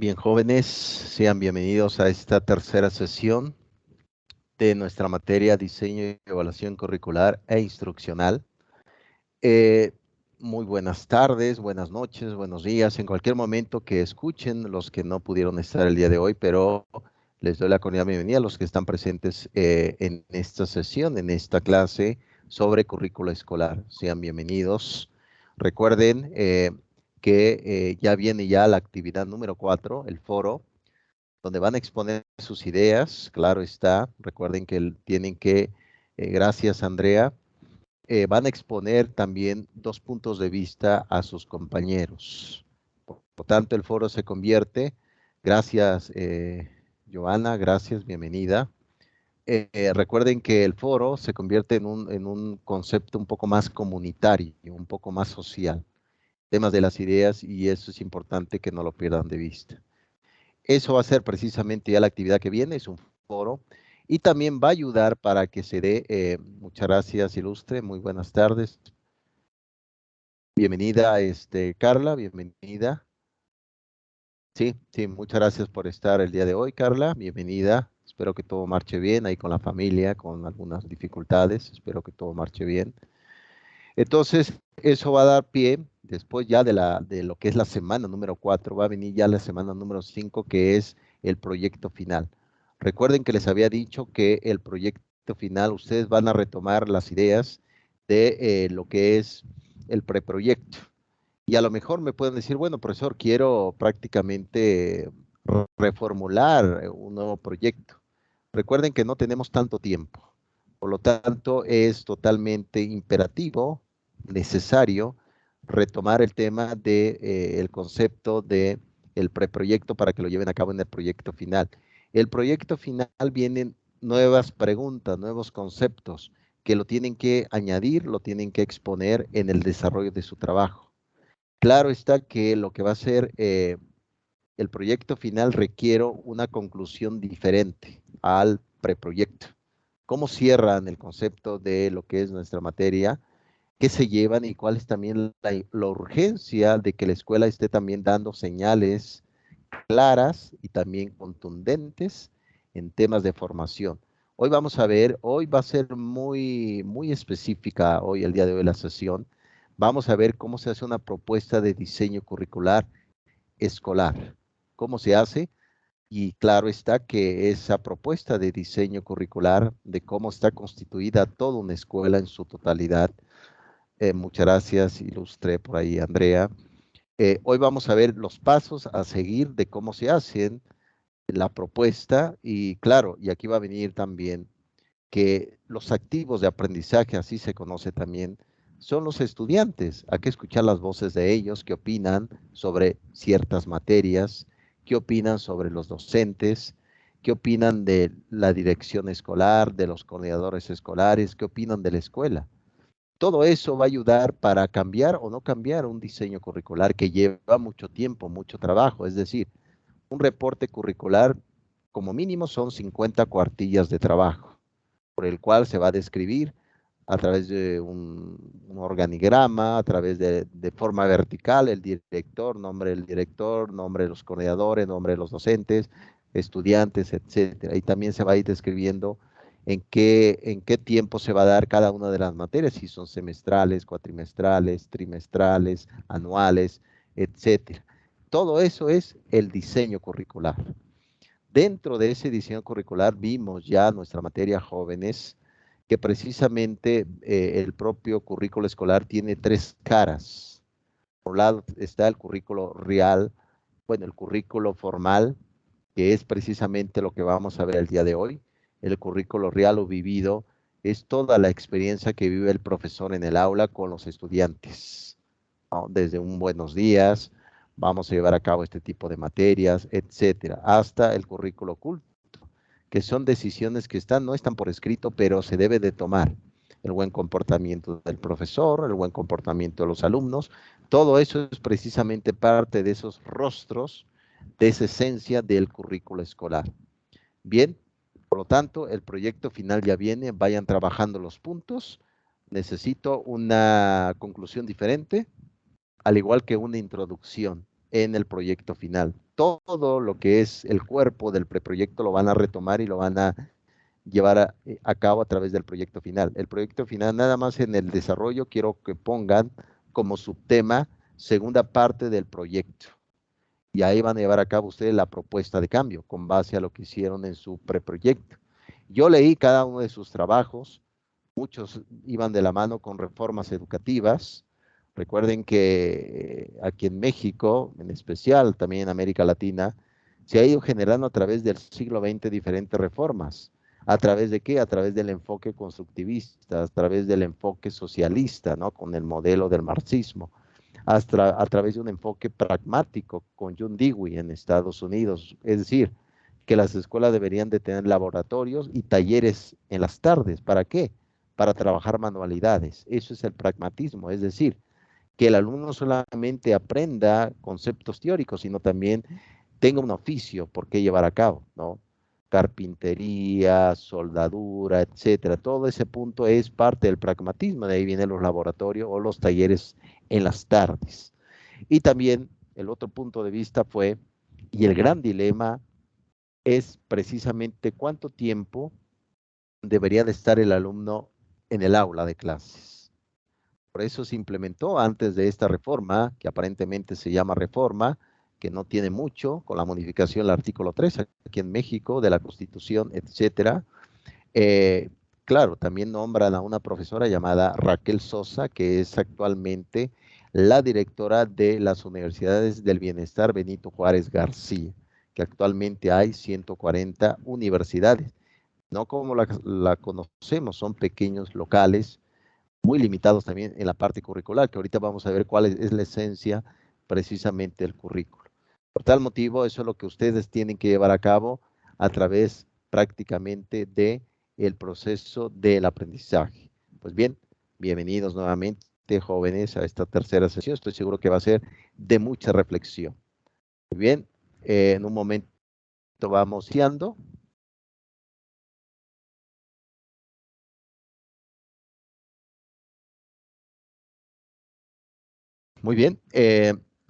Bien, jóvenes, sean bienvenidos a esta tercera sesión de nuestra materia Diseño y Evaluación Curricular e Instruccional. Eh, Muy buenas tardes, buenas noches, buenos días, en cualquier momento que escuchen los que no pudieron estar el día de hoy, pero les doy la cordial bienvenida a los que están presentes en esta sesión, en esta clase sobre currículo escolar. Sean bienvenidos. Recuerden que ya viene ya la actividad número 4, el foro, donde van a exponer sus ideas, claro está. Recuerden que tienen que, gracias Andrea, van a exponer también dos puntos de vista a sus compañeros. Por lo tanto, el foro se convierte, gracias Joana, gracias, bienvenida. Recuerden que el foro se convierte en un concepto un poco más comunitario, un poco más social, temas de las ideas, y eso es importante que no lo pierdan de vista. Eso va a ser precisamente ya la actividad que viene, es un foro, y también va a ayudar para que se dé, muchas gracias, Ilustre, muy buenas tardes. Bienvenida, Carla, bienvenida. Sí, sí, muchas gracias por estar el día de hoy, Carla, bienvenida. Espero que todo marche bien ahí con la familia, con algunas dificultades, espero que todo marche bien. Entonces, eso va a dar pie, después ya de lo que es la semana número 4, va a venir ya la semana número 5, que es el proyecto final. Recuerden que les había dicho que el proyecto final, ustedes van a retomar las ideas de lo que es el preproyecto. Y a lo mejor me pueden decir, bueno, profesor, quiero prácticamente reformular un nuevo proyecto. Recuerden que no tenemos tanto tiempo. Por lo tanto, es totalmente imperativo, necesario, retomar el tema de, el concepto de el preproyecto para que lo lleven a cabo en el proyecto final. El proyecto final vienen nuevas preguntas, nuevos conceptos que lo tienen que añadir, lo tienen que exponer en el desarrollo de su trabajo. Claro está que lo que va a ser el proyecto final requiere una conclusión diferente al preproyecto. ¿Cómo cierran el concepto de lo que es nuestra materia? ¿Qué se llevan y cuál es también la urgencia de que la escuela esté también dando señales claras y también contundentes en temas de formación? Hoy vamos a ver, hoy va a ser muy específica, hoy, el día de hoy, la sesión. Vamos a ver cómo se hace una propuesta de diseño curricular escolar. ¿Cómo se hace? Y claro está que esa propuesta de diseño curricular, de cómo está constituida toda una escuela en su totalidad. Muchas gracias, ilustre por ahí, Andrea. Hoy vamos a ver los pasos a seguir de cómo se hacen la propuesta, y claro, y aquí va a venir también que los activos de aprendizaje, así se conoce también, son los estudiantes. Hay que escuchar las voces de ellos, qué opinan sobre ciertas materias, qué opinan sobre los docentes, qué opinan de la dirección escolar, de los coordinadores escolares, qué opinan de la escuela. Todo eso va a ayudar para cambiar o no cambiar un diseño curricular que lleva mucho tiempo, mucho trabajo. Es decir, un reporte curricular como mínimo son 50 cuartillas de trabajo, por el cual se va a describir a través de un organigrama, a través de forma vertical, el director, nombre del director, nombre de los coordinadores, nombre de los docentes, estudiantes, etcétera. Y también se va a ir describiendo en qué tiempo se va a dar cada una de las materias, si son semestrales, cuatrimestrales, trimestrales, anuales, etcétera. Todo eso es el diseño curricular. Dentro de ese diseño curricular vimos ya nuestra materia jóvenes, que precisamente el propio currículo escolar tiene tres caras. Por un lado está el currículo real, bueno, el currículo formal, que es precisamente lo que vamos a ver el día de hoy. El currículo real o vivido es toda la experiencia que vive el profesor en el aula con los estudiantes, ¿no? Desde un buenos días, vamos a llevar a cabo este tipo de materias, etcétera, hasta el currículo oculto, que son decisiones que no están por escrito, pero se debe de tomar. El buen comportamiento del profesor, el buen comportamiento de los alumnos, todo eso es precisamente parte de esos rostros, de esa esencia del currículo escolar. Bien, por lo tanto, el proyecto final ya viene, vayan trabajando los puntos. Necesito una conclusión diferente, al igual que una introducción en el proyecto final. todo lo que es el cuerpo del preproyecto lo van a retomar y lo van a llevar a cabo a través del proyecto final. El proyecto final, nada más en el desarrollo, quiero que pongan como subtema segunda parte del proyecto. Y ahí van a llevar a cabo ustedes la propuesta de cambio con base a lo que hicieron en su preproyecto. Yo leí cada uno de sus trabajos, muchos iban de la mano con reformas educativas. Recuerden que aquí en México, en especial también en América Latina, se ha ido generando a través del siglo XX diferentes reformas. ¿A través de qué? A través del enfoque constructivista, a través del enfoque socialista, ¿no? Con el modelo del marxismo, hasta a través de un enfoque pragmático con John Dewey en Estados Unidos. Es decir, que las escuelas deberían de tener laboratorios y talleres en las tardes. ¿Para qué? Para trabajar manualidades. Eso es el pragmatismo, es decir, que el alumno no solamente aprenda conceptos teóricos, sino también tenga un oficio por qué llevar a cabo, ¿no? Carpintería, soldadura, etcétera. Todo ese punto es parte del pragmatismo, de ahí vienen los laboratorios o los talleres en las tardes. Y también el otro punto de vista fue, y el gran dilema es precisamente cuánto tiempo debería de estar el alumno en el aula de clases. Por eso se implementó antes de esta reforma, que aparentemente se llama reforma, que no tiene mucho, con la modificación del artículo 3 aquí en México, de la Constitución, etcétera. Eh, claro, también nombran a una profesora llamada Raquel Sosa, que es actualmente la directora de las Universidades del Bienestar Benito Juárez García, que actualmente hay 140 universidades. No como la conocemos, son pequeños locales, muy limitados también en la parte curricular, que ahorita vamos a ver cuál es la esencia precisamente del currículo. Por tal motivo, eso es lo que ustedes tienen que llevar a cabo a través prácticamente de el proceso del aprendizaje. Pues bien, bienvenidos nuevamente, jóvenes, a esta tercera sesión. Estoy seguro que va a ser de mucha reflexión. Muy bien, en un momento vamos guiando. Muy bien.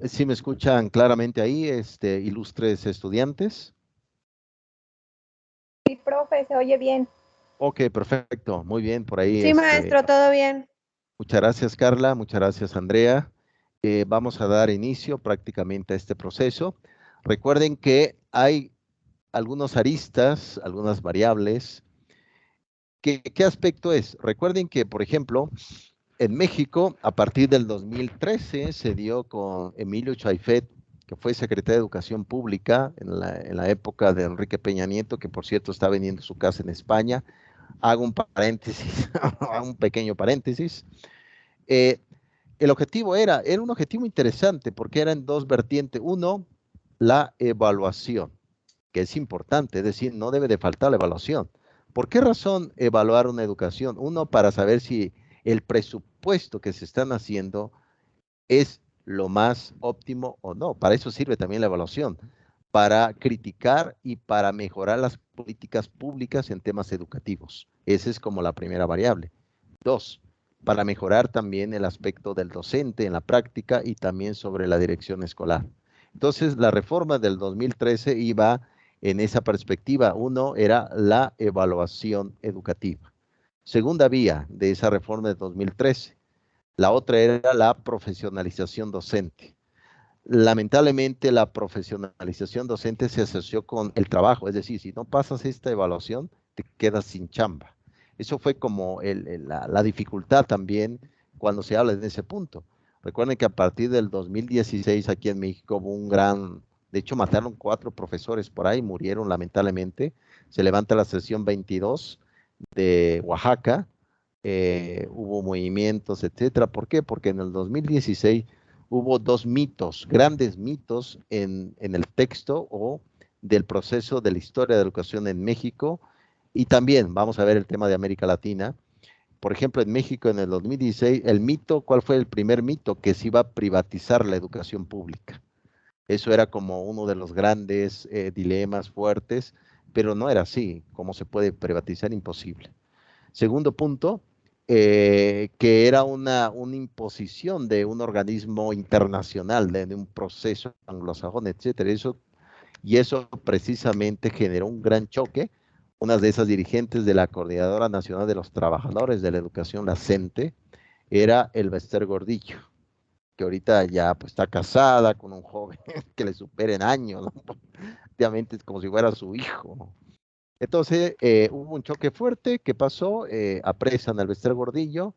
¿Sí me escuchan claramente ahí, ilustres estudiantes? Sí, profe, se oye bien. Ok, perfecto. Muy bien, por ahí. Sí, maestro, todo bien. Muchas gracias, Carla. Muchas gracias, Andrea. Vamos a dar inicio prácticamente a este proceso. Recuerden que hay algunos aristas, algunas variables. ¿Qué aspecto es? Recuerden que, por ejemplo, en México, a partir del 2013, se dio con Emilio Chaifet, que fue secretario de Educación Pública en la época de Enrique Peña Nieto, que por cierto está vendiendo su casa en España. Hago un paréntesis, un pequeño paréntesis. Eh, el objetivo era un objetivo interesante porque era en dos vertientes. Uno, la evaluación, que es importante, es decir, no debe de faltar la evaluación. ¿Por qué razón evaluar una educación? Uno, para saber si el presupuesto que se están haciendo es lo más óptimo o no. Para eso sirve también la evaluación, para criticar y para mejorar las políticas públicas en temas educativos. Esa es como la primera variable. Dos, para mejorar también el aspecto del docente en la práctica y también sobre la dirección escolar. Entonces, la reforma del 2013 iba en esa perspectiva. Uno era la evaluación educativa. Segunda vía de esa reforma de 2013. La otra era la profesionalización docente. Lamentablemente, la profesionalización docente se asoció con el trabajo, es decir, si no pasas esta evaluación, te quedas sin chamba. Eso fue como la dificultad también cuando se habla de ese punto. Recuerden que a partir del 2016 aquí en México hubo un gran, de hecho mataron 4 profesores por ahí, murieron lamentablemente. Se levanta la sesión 22 de Oaxaca, hubo movimientos, etcétera. ¿Por qué? Porque en el 2016 hubo 2 mitos, grandes mitos en el texto o del proceso de la historia de la educación en México, y también vamos a ver el tema de América Latina. Por ejemplo, en México en el 2016, el mito, ¿cuál fue el primer mito? Que se iba a privatizar la educación pública. Eso era como uno de los grandes dilemas fuertes, pero no era así. ¿Cómo se puede privatizar? Imposible. Segundo punto, que era una imposición de un organismo internacional, de un proceso anglosajón, etcétera. Eso y eso precisamente generó un gran choque. Una de esas dirigentes de la Coordinadora Nacional de los Trabajadores de la Educación, la CENTE, era Elba Ester Gordillo, que ahorita ya pues, está casada con un joven que le supera en años, ¿no? Obviamente es como si fuera su hijo. Entonces hubo un choque fuerte. ¿Qué pasó? Apresan al Bester Gordillo,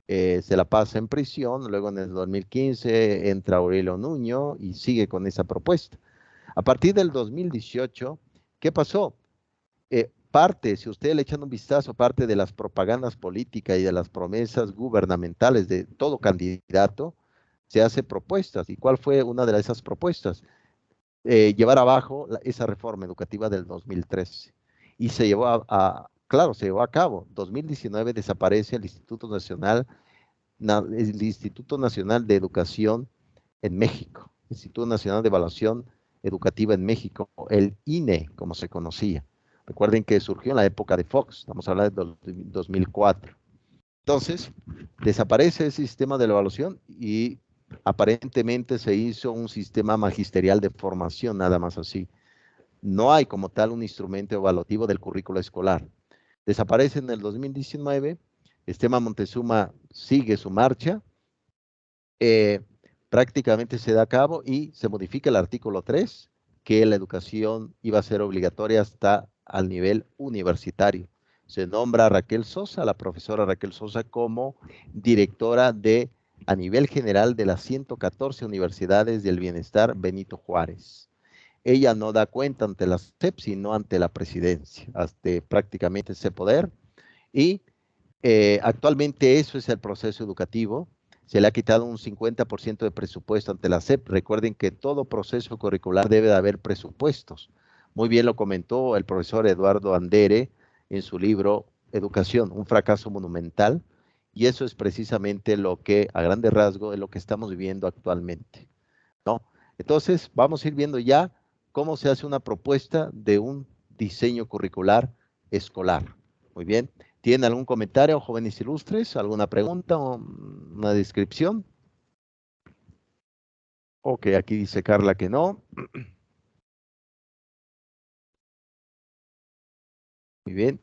se la pasa en prisión, luego en el 2015 entra Aurelio Nuño y sigue con esa propuesta. A partir del 2018, ¿qué pasó? Si ustedes le echan un vistazo, parte de las propagandas políticas y de las promesas gubernamentales de todo candidato, se hace propuestas. ¿Y cuál fue una de esas propuestas? Llevar abajo esa reforma educativa del 2013. Y se llevó claro, se llevó a cabo. 2019 desaparece el Instituto Nacional de Educación en México, Instituto Nacional de Evaluación Educativa en México, el INE, como se conocía. Recuerden que surgió en la época de Fox, estamos hablando de 2004. Entonces, desaparece ese sistema de la evaluación y aparentemente se hizo un sistema magisterial de formación, nada más así. No hay como tal un instrumento evaluativo del currículo escolar. Desaparece en el 2019, Esteban Montezuma sigue su marcha, eh, prácticamente se da a cabo y se modifica el artículo 3, que la educación iba a ser obligatoria hasta al nivel universitario. Se nombra a Raquel Sosa, la profesora Raquel Sosa, como directora a nivel general de las 114 universidades del bienestar Benito Juárez. Ella no da cuenta ante la SEP, sino ante la presidencia, hasta prácticamente ese poder. Y actualmente eso es el proceso educativo. Se le ha quitado un 50% de presupuesto ante la SEP. Recuerden que todo proceso curricular debe de haber presupuestos. Muy bien lo comentó el profesor Eduardo Andere en su libro Educación, un fracaso monumental. Y eso es precisamente lo que, a grandes rasgos, es lo que estamos viviendo actualmente, ¿no? Entonces, vamos a ir viendo ya cómo se hace una propuesta de un diseño curricular escolar. Muy bien. ¿Tienen algún comentario, jóvenes ilustres? ¿Alguna pregunta o una descripción? Ok, aquí dice Carla que no. Muy bien.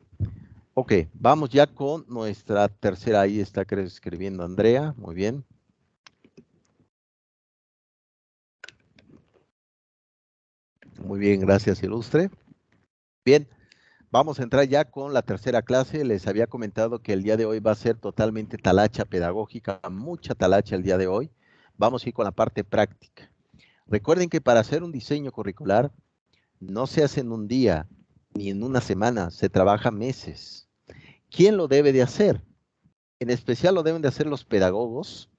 Ok, vamos ya con nuestra tercera. Ahí está escribiendo Andrea. Muy bien. Muy bien, gracias, ilustre. Bien, vamos a entrar ya con la tercera clase. Les había comentado que el día de hoy va a ser totalmente talacha pedagógica, mucha talacha el día de hoy. Vamos a ir con la parte práctica. Recuerden que para hacer un diseño curricular no se hace en un día ni en una semana, se trabaja meses. ¿Quién lo debe de hacer? En especial lo deben de hacer los pedagogos,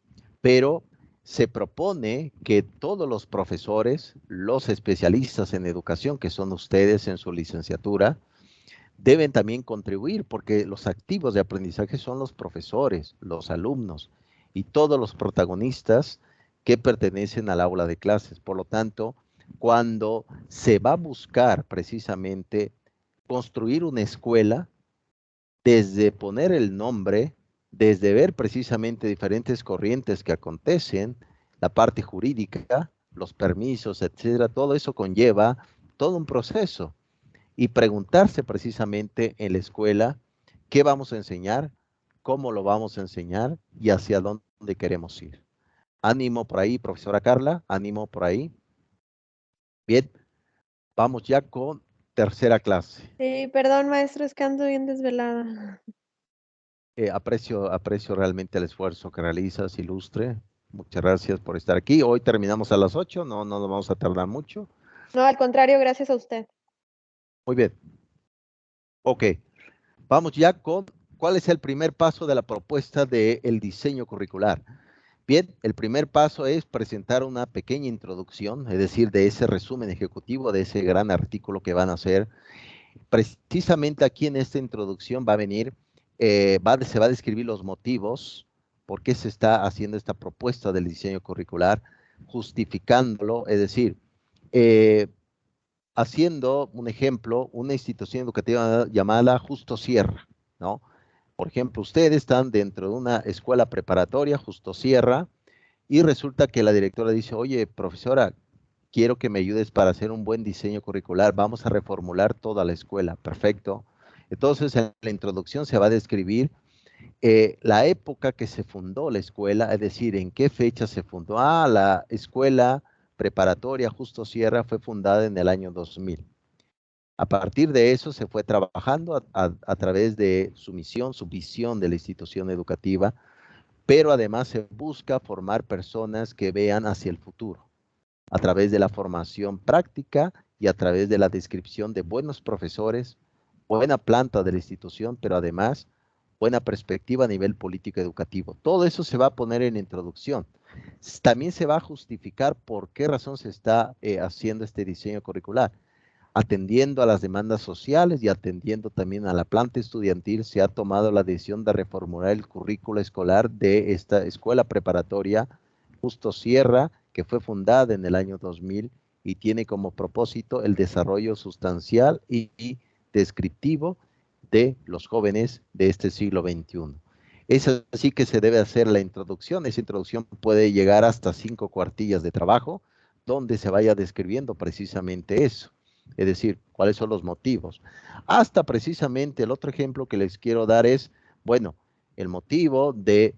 pero se propone que todos los profesores, los especialistas en educación, que son ustedes en su licenciatura, deben también contribuir porque los activos de aprendizaje son los profesores, los alumnos y todos los protagonistas que pertenecen al aula de clases. Por lo tanto, cuando se va a buscar precisamente construir una escuela, desde poner el nombre, desde ver precisamente diferentes corrientes que acontecen, la parte jurídica, los permisos, etcétera, todo eso conlleva todo un proceso y preguntarse precisamente en la escuela qué vamos a enseñar, cómo lo vamos a enseñar y hacia dónde queremos ir. Ánimo por ahí, profesora Carla, ánimo por ahí. Bien, vamos ya con tercera clase. Sí, perdón, maestro, es que ando bien desvelada. Aprecio realmente el esfuerzo que realizas, ilustre. Muchas gracias por estar aquí. Hoy terminamos a las 8, no nos vamos a tardar mucho. No, al contrario, gracias a usted. Muy bien. Ok, vamos ya con cuál es el primer paso de la propuesta del diseño curricular. Bien, el primer paso es presentar una pequeña introducción, es decir, de ese resumen ejecutivo, de ese gran artículo que van a hacer. Precisamente aquí en esta introducción va a venir, se va a describir los motivos, por qué se está haciendo esta propuesta del diseño curricular, justificándolo, es decir, eh, haciendo un ejemplo, una institución educativa llamada Justo Sierra, ¿no? Por ejemplo, ustedes están dentro de una escuela preparatoria, Justo Sierra, y resulta que la directora dice, oye, profesora, quiero que me ayudes para hacer un buen diseño curricular. Vamos a reformular toda la escuela. Perfecto. Entonces, en la introducción se va a describir la época que se fundó la escuela, es decir, en qué fecha se fundó. Ah, la escuela preparatoria Justo Sierra fue fundada en el año 2000. A partir de eso se fue trabajando a través de su misión, su visión de la institución educativa, pero además se busca formar personas que vean hacia el futuro, a través de la formación práctica y a través de la descripción de buenos profesores, buena planta de la institución, pero además buena perspectiva a nivel político educativo. Todo eso se va a poner en la introducción. También se va a justificar por qué razón se está haciendo este diseño curricular. Atendiendo a las demandas sociales y atendiendo también a la planta estudiantil, se ha tomado la decisión de reformular el currículo escolar de esta escuela preparatoria Justo Sierra, que fue fundada en el año 2000 y tiene como propósito el desarrollo sustancial y descriptivo de los jóvenes de este siglo XXI. Es así que se debe hacer la introducción. Esa introducción puede llegar hasta 5 cuartillas de trabajo, donde se vaya describiendo precisamente eso. Es decir, cuáles son los motivos. Hasta precisamente el otro ejemplo que les quiero dar es, bueno, el motivo de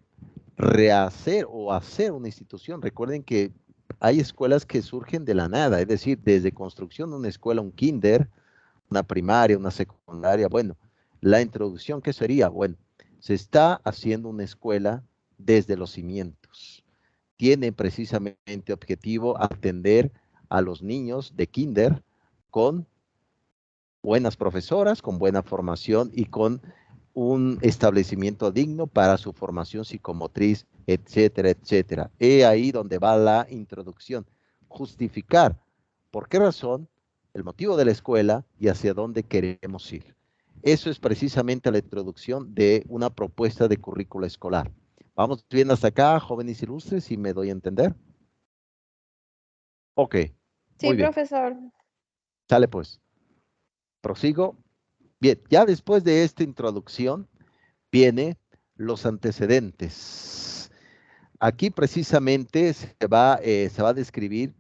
rehacer o hacer una institución. Recuerden que hay escuelas que surgen de la nada, es decir, desde construcción de una escuela, un kinder, una primaria, una secundaria. Bueno, la introducción, ¿qué sería? Bueno, se está haciendo una escuela desde los cimientos. Tiene precisamente objetivo atender a los niños de kinder con buenas profesoras, con buena formación y con un establecimiento digno para su formación psicomotriz, etcétera, etcétera. He ahí donde va la introducción. Justificar por qué razón, el motivo de la escuela y hacia dónde queremos ir. Eso es precisamente la introducción de una propuesta de currícula escolar. ¿Vamos bien hasta acá, jóvenes ilustres, si me doy a entender? Ok, Sí, muy bien. profesor. Sale pues. Prosigo. Bien, ya después de esta introducción viene los antecedentes. Aquí precisamente se va a describir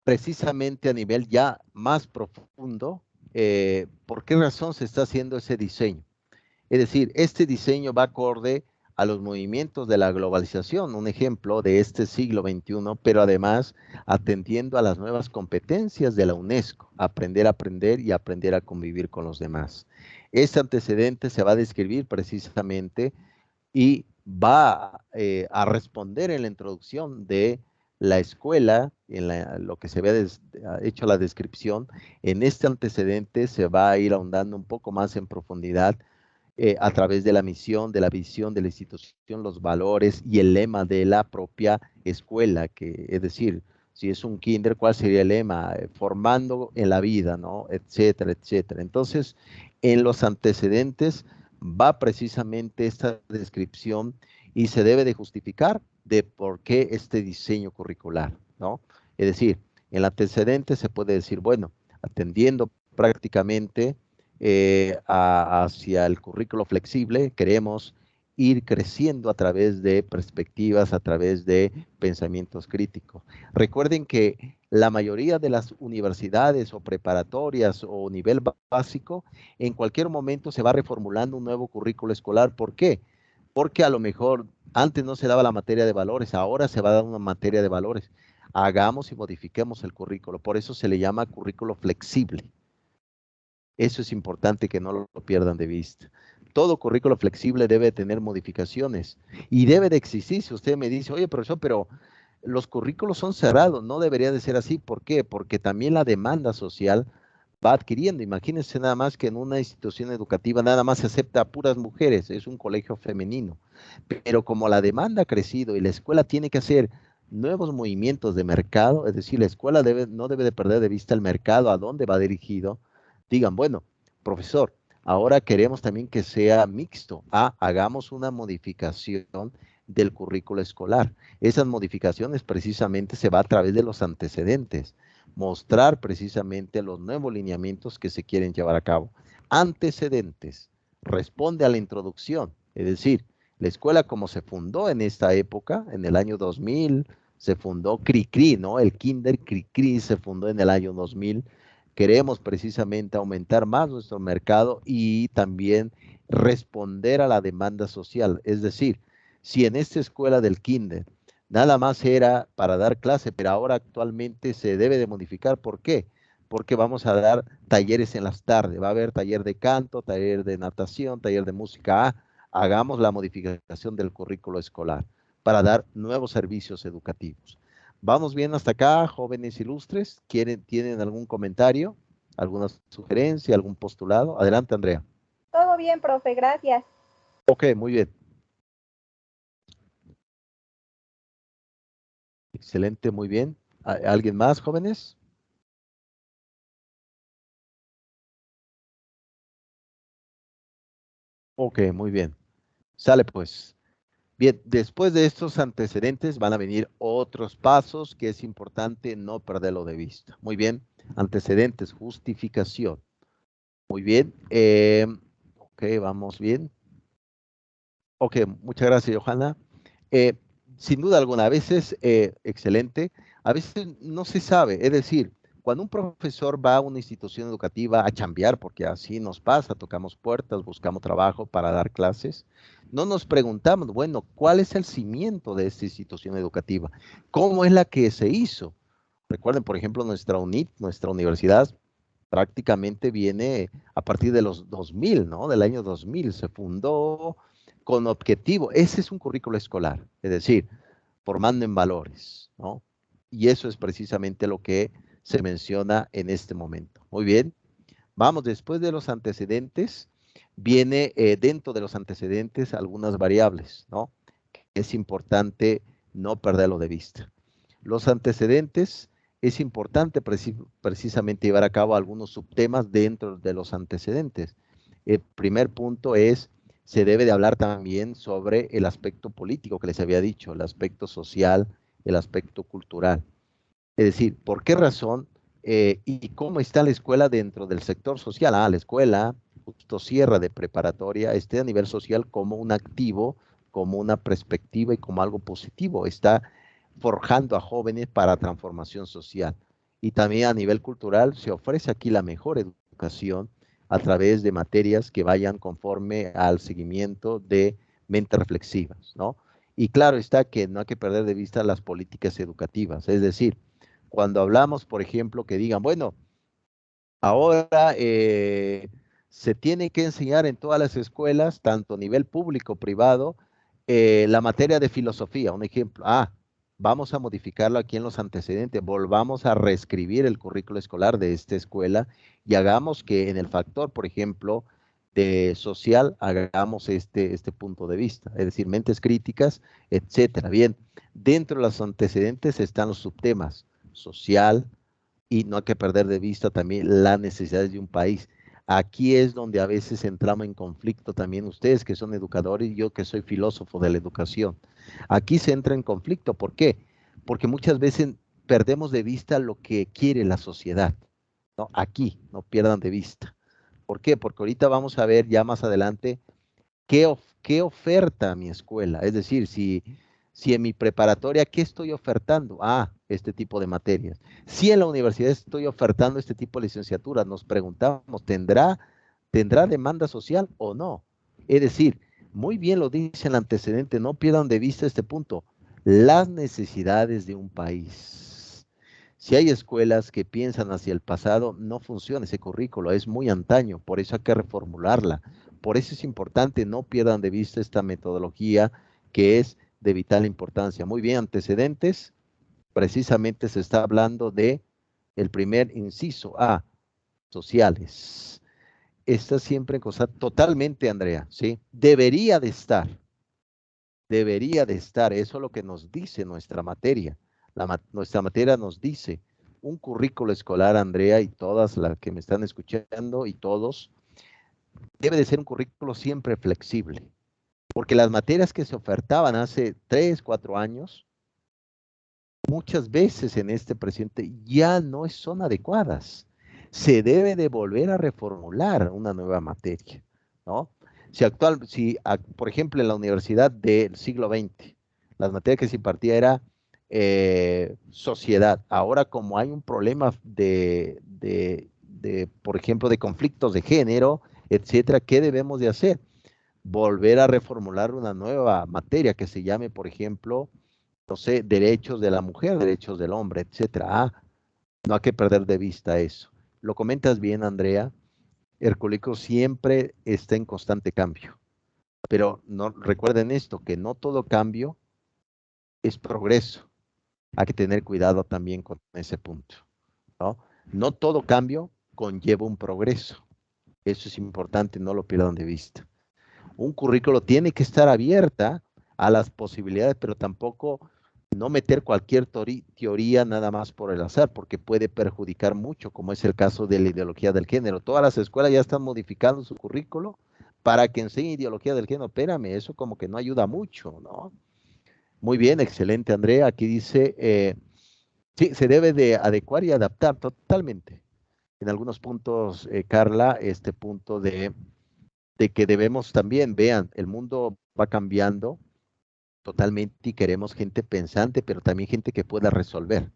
precisamente a nivel ya más profundo por qué razón se está haciendo ese diseño. Es decir, este diseño va acorde a los movimientos de la globalización, un ejemplo de este siglo XXI, pero además atendiendo a las nuevas competencias de la UNESCO, aprender a aprender y aprender a convivir con los demás. Este antecedente se va a describir precisamente y va a responder en la introducción de la escuela, en lo que se había hecho la descripción. En este antecedente se va a ir ahondando un poco más en profundidad a través de la misión, de la visión de la institución, los valores y el lema de la propia escuela, que es decir, si es un kinder, ¿cuál sería el lema? Formando en la vida, ¿no? Etcétera, etcétera. Entonces, en los antecedentes va precisamente esta descripción y se debe de justificar de por qué este diseño curricular, ¿no? Es decir, en el antecedente se puede decir, bueno, atendiendo prácticamente hacia el currículo flexible, queremos ir creciendo a través de perspectivas, a través de pensamientos críticos. Recuerden que la mayoría de las universidades o preparatorias o nivel básico, en cualquier momento se va reformulando un nuevo currículo escolar. ¿Por qué? Porque a lo mejor antes no se daba la materia de valores, ahora se va a dar una materia de valores. Hagamos y modifiquemos el currículo. Por eso se le llama currículo flexible. Eso es importante que no lo pierdan de vista. Todo currículo flexible debe tener modificaciones y debe de existir. Si usted me dice, oye, profesor, pero los currículos son cerrados, no debería de ser así. ¿Por qué? Porque también la demanda social va adquiriendo. Imagínense nada más que en una institución educativa nada más se acepta a puras mujeres, es un colegio femenino. Pero como la demanda ha crecido y la escuela tiene que hacer nuevos movimientos de mercado, es decir, la escuela no debe de perder de vista el mercado, a dónde va dirigido, digan, bueno, profesor, ahora queremos también que sea mixto. Hagamos una modificación del currículo escolar. Esas modificaciones precisamente se va a través de los antecedentes, mostrar precisamente los nuevos lineamientos que se quieren llevar a cabo. Antecedentes, responde a la introducción, es decir, la escuela como se fundó en esta época, en el año 2000, se fundó CRICRI, ¿no? El Kinder CRICRI se fundó en el año 2000. Queremos precisamente aumentar más nuestro mercado y también responder a la demanda social. Es decir, si en esta escuela del Kinder nada más era para dar clase, pero ahora actualmente se debe de modificar. ¿Por qué? Porque vamos a dar talleres en las tardes. Va a haber taller de canto, taller de natación, taller de música. Hagamos la modificación del currículo escolar para dar nuevos servicios educativos. ¿Vamos bien hasta acá, jóvenes ilustres? ¿Tienen algún comentario, alguna sugerencia, algún postulado? Adelante, Andrea. Todo bien, profe, gracias. Ok, muy bien. Excelente, muy bien. ¿Alguien más, jóvenes? Ok, muy bien. Sale pues. Bien, después de estos antecedentes van a venir otros pasos que es importante no perderlo de vista. Muy bien, antecedentes, justificación. Muy bien. Ok, vamos bien. Ok, muchas gracias, Johanna. Eh, Sin duda alguna, a veces, excelente, a veces no se sabe, es decir, cuando un profesor va a una institución educativa a chambear, porque así nos pasa, tocamos puertas, buscamos trabajo para dar clases, no nos preguntamos, bueno, ¿cuál es el cimiento de esta institución educativa? ¿Cómo es la que se hizo? Recuerden, por ejemplo, nuestra UNIT, nuestra universidad, prácticamente viene a partir de los 2000, ¿no? Del año 2000, se fundó con objetivo. Ese es un currículo escolar, es decir, formando en valores, ¿no? Y eso es precisamente lo que se menciona en este momento. Muy bien, vamos, después de los antecedentes, viene dentro de los antecedentes algunas variables, ¿no? Es importante no perderlo de vista. Los antecedentes, es importante precisamente llevar a cabo algunos subtemas dentro de los antecedentes. El primer punto es, se debe de hablar también sobre el aspecto político que les había dicho, el aspecto social, el aspecto cultural. Es decir, ¿por qué razón y cómo está la escuela dentro del sector social? La escuela justo cierra de preparatoria, esté a nivel social como un activo, como una perspectiva y como algo positivo. Está forjando a jóvenes para transformación social. Y también a nivel cultural se ofrece aquí la mejor educación a través de materias que vayan conforme al seguimiento de mentes reflexivas, ¿no? Y claro está que no hay que perder de vista las políticas educativas, es decir, cuando hablamos, por ejemplo, que digan, bueno, ahora se tiene que enseñar en todas las escuelas, tanto a nivel público, privado, la materia de filosofía, un ejemplo. Vamos a modificarlo aquí en los antecedentes, volvamos a reescribir el currículo escolar de esta escuela y hagamos que en el factor, por ejemplo, de social, hagamos este punto de vista, es decir, mentes críticas, etcétera. Bien, dentro de los antecedentes están los subtemas, social, y no hay que perder de vista también las necesidades de un país. Aquí es donde a veces entramos en conflicto también ustedes que son educadores y yo que soy filósofo de la educación. Aquí se entra en conflicto. ¿Por qué? Porque muchas veces perdemos de vista lo que quiere la sociedad, ¿no? Aquí, no pierdan de vista. ¿Por qué? Porque ahorita vamos a ver ya más adelante qué oferta mi escuela. Es decir, si en mi preparatoria, ¿qué estoy ofertando? Este tipo de materias. Si en la universidad estoy ofertando este tipo de licenciatura, nos preguntamos, ¿tendrá demanda social o no? Es decir, muy bien lo dice el antecedente, no pierdan de vista este punto, las necesidades de un país. Si hay escuelas que piensan hacia el pasado, no funciona ese currículo, es muy antaño, por eso hay que reformularla. Por eso es importante, no pierdan de vista esta metodología que es de vital importancia. Muy bien, antecedentes, precisamente se está hablando de el primer inciso, sociales. Está siempre en cosa totalmente, Andrea, ¿sí? Debería de estar, eso es lo que nos dice nuestra materia. Nuestra materia nos dice un currículo escolar, Andrea, y todas las que me están escuchando y todos, debe de ser un currículo siempre flexible, porque las materias que se ofertaban hace 3, 4 años, muchas veces en este presente ya no son adecuadas. Se debe de volver a reformular una nueva materia, ¿no? Por ejemplo, en la universidad del siglo XX, las materias que se impartía era sociedad. Ahora, como hay un problema por ejemplo, de conflictos de género, etcétera, ¿qué debemos de hacer? Volver a reformular una nueva materia que se llame, por ejemplo, no sé, derechos de la mujer, derechos del hombre, etcétera. No hay que perder de vista eso. Lo comentas bien, Andrea. El currículo siempre está en constante cambio. Pero no, recuerden esto, que no todo cambio es progreso. Hay que tener cuidado también con ese punto, ¿no? No todo cambio conlleva un progreso. Eso es importante, no lo pierdan de vista. Un currículo tiene que estar abierta a las posibilidades, pero tampoco no meter cualquier teoría nada más por el azar, porque puede perjudicar mucho, como es el caso de la ideología del género. Todas las escuelas ya están modificando su currículo para que enseñe ideología del género. Espérame, eso como que no ayuda mucho, ¿no? Muy bien, excelente, Andrea. Aquí dice, sí, se debe de adecuar y adaptar totalmente. En algunos puntos, Carla, este punto de que debemos también, vean, el mundo va cambiando totalmente y queremos gente pensante, pero también gente que pueda resolver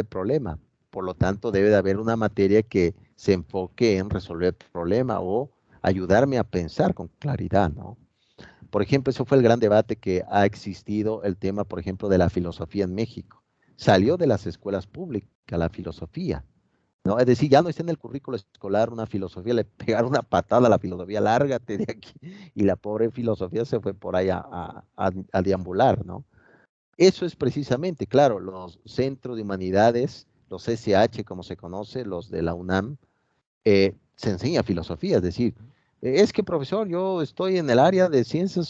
problemas. Por lo tanto, debe de haber una materia que se enfoque en resolver problemas o ayudarme a pensar con claridad, ¿no? Por ejemplo, eso fue el gran debate que ha existido, el tema, por ejemplo, de la filosofía en México. Salió de las escuelas públicas la filosofía, ¿no? Es decir, ya no está en el currículo escolar una filosofía, le pegaron una patada a la filosofía, lárgate de aquí, y la pobre filosofía se fue por ahí a deambular, ¿no? Eso es precisamente, claro, los centros de humanidades, los SH, como se conoce, los de la UNAM, se enseña filosofía, es decir, es que profesor, yo estoy en el área de ciencia,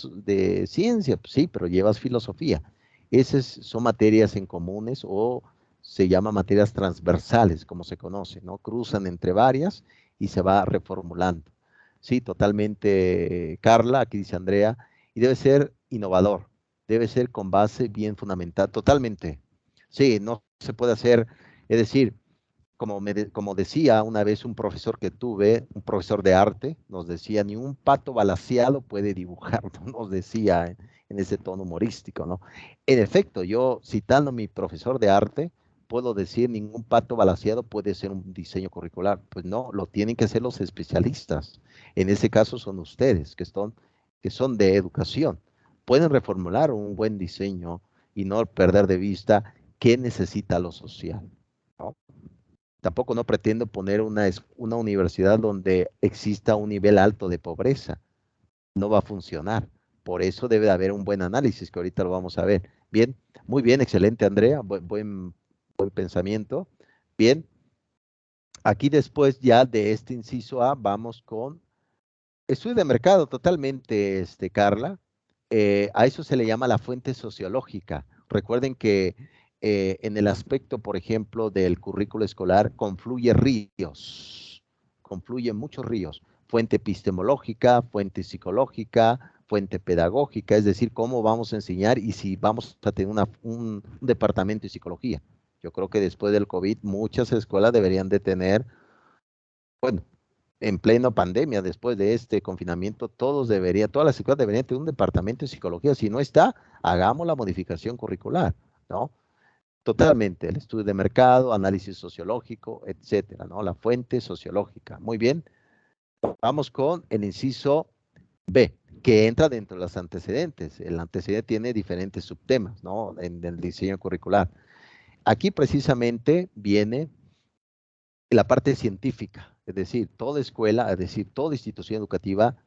pues sí, pero llevas filosofía. Esas son materias en comunes o se llama materias transversales, como se conoce, ¿no? Cruzan entre varias y se va reformulando. Sí, totalmente, Carla, aquí dice Andrea, y debe ser innovador, debe ser con base bien fundamentada, totalmente. Sí, no se puede hacer, es decir, como decía una vez un profesor que tuve, un profesor de arte, nos decía, ni un pato balaseado puede dibujar, ¿no? Nos decía en ese tono humorístico, ¿no? En efecto, yo citando a mi profesor de arte, puedo decir, ningún pato balaseado puede ser un diseño curricular. Pues no, lo tienen que hacer los especialistas. En ese caso son ustedes, que son de educación. Pueden reformular un buen diseño y no perder de vista qué necesita lo social, ¿no? Tampoco no pretendo poner una universidad donde exista un nivel alto de pobreza. No va a funcionar. Por eso debe de haber un buen análisis, que ahorita lo vamos a ver. Bien, muy bien, excelente, Andrea. Buen pensamiento. Bien, aquí después ya de este inciso A, vamos con estudio de mercado totalmente, Carla. A eso se le llama la fuente sociológica. Recuerden que en el aspecto, por ejemplo, del currículo escolar, confluyen muchos ríos. Fuente epistemológica, fuente psicológica, fuente pedagógica, es decir, cómo vamos a enseñar y si vamos a tener un departamento de psicología. Yo creo que después del COVID muchas escuelas deberían de tener, bueno, en plena pandemia, después de este confinamiento, todas las escuelas deberían tener un departamento de psicología. Si no está, hagamos la modificación curricular, ¿no? Totalmente, el estudio de mercado, análisis sociológico, etcétera, ¿no? La fuente sociológica. Muy bien, vamos con el inciso B, que entra dentro de los antecedentes. El antecedente tiene diferentes subtemas, ¿no? En el diseño curricular. Aquí precisamente viene la parte científica, es decir, toda escuela, es decir, toda institución educativa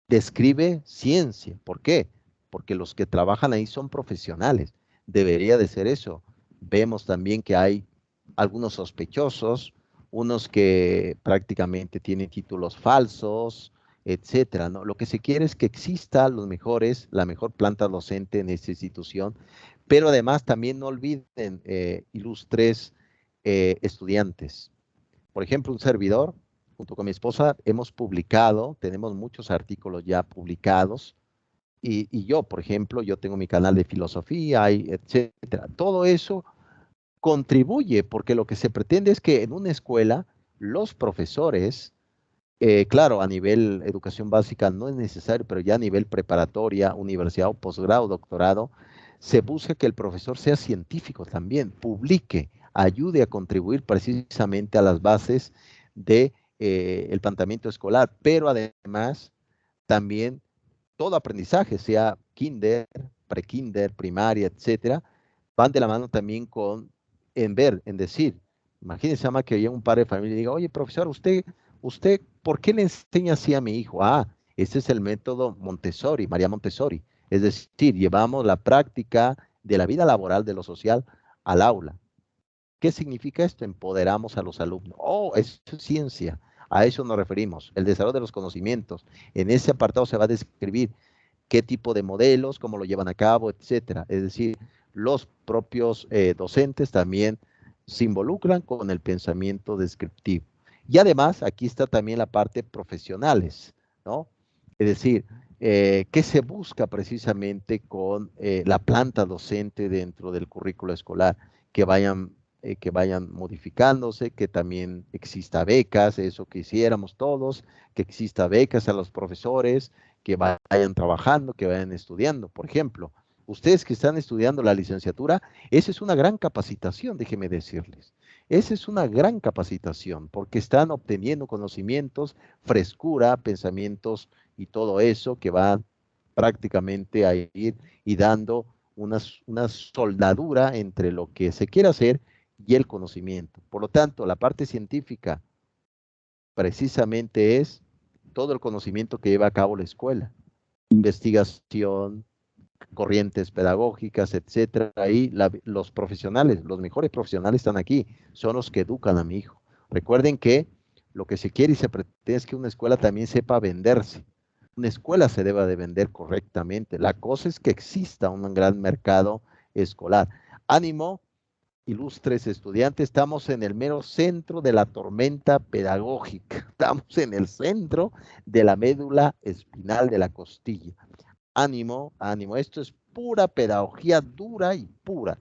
describe ciencia. ¿Por qué? Porque los que trabajan ahí son profesionales. Debería de ser eso. Vemos también que hay algunos sospechosos, unos que prácticamente tienen títulos falsos, etcétera, ¿no? Lo que se quiere es que exista los mejores, la mejor planta docente en esta institución, pero además también no olviden, ilustres estudiantes. Por ejemplo, un servidor, junto con mi esposa, hemos publicado, tenemos muchos artículos ya publicados, y yo, por ejemplo, yo tengo mi canal de filosofía, etcétera. Todo eso contribuye, porque lo que se pretende es que en una escuela los profesores, claro, a nivel educación básica no es necesario, pero ya a nivel preparatoria, universidad o posgrado, doctorado, se busca que el profesor sea científico también, publique, ayude a contribuir precisamente a las bases de el planteamiento escolar, pero además también todo aprendizaje, sea kinder, prekinder, primaria, etcétera, van de la mano también con en decir, imagínense ama que haya un padre de familia y diga, oye, profesor, usted, ¿por qué le enseña así a mi hijo? Ah, ese es el método Montessori, María Montessori. Es decir, llevamos la práctica de la vida laboral, de lo social, al aula. ¿Qué significa esto? Empoderamos a los alumnos. Oh, eso es ciencia. A eso nos referimos. El desarrollo de los conocimientos. En ese apartado se va a describir qué tipo de modelos, cómo lo llevan a cabo, etcétera. Es decir, los propios docentes también se involucran con el pensamiento descriptivo. Y además, aquí está también la parte profesionales, ¿no? Es decir, ¿qué se busca precisamente con la planta docente dentro del currículo escolar? Que vayan modificándose, que también exista becas, eso que hiciéramos todos, que exista becas a los profesores, que vayan trabajando, que vayan estudiando. Por ejemplo, ustedes que están estudiando la licenciatura, esa es una gran capacitación, déjenme decirles. Esa es una gran capacitación porque están obteniendo conocimientos, frescura, pensamientos y todo eso que van prácticamente a ir y dando una soldadura entre lo que se quiere hacer y el conocimiento. Por lo tanto, la parte científica precisamente es todo el conocimiento que lleva a cabo la escuela, investigación, corrientes pedagógicas, etcétera. Ahí los profesionales, los mejores profesionales están aquí, son los que educan a mi hijo. Recuerden que lo que se quiere y se pretende es que una escuela también sepa venderse. Una escuela se debe de vender correctamente. La cosa es que exista un gran mercado escolar. Ánimo, ilustres estudiantes, estamos en el mero centro de la tormenta pedagógica. Estamos en el centro de la médula espinal de la costilla. Ánimo, ánimo. Esto es pura pedagogía dura y pura.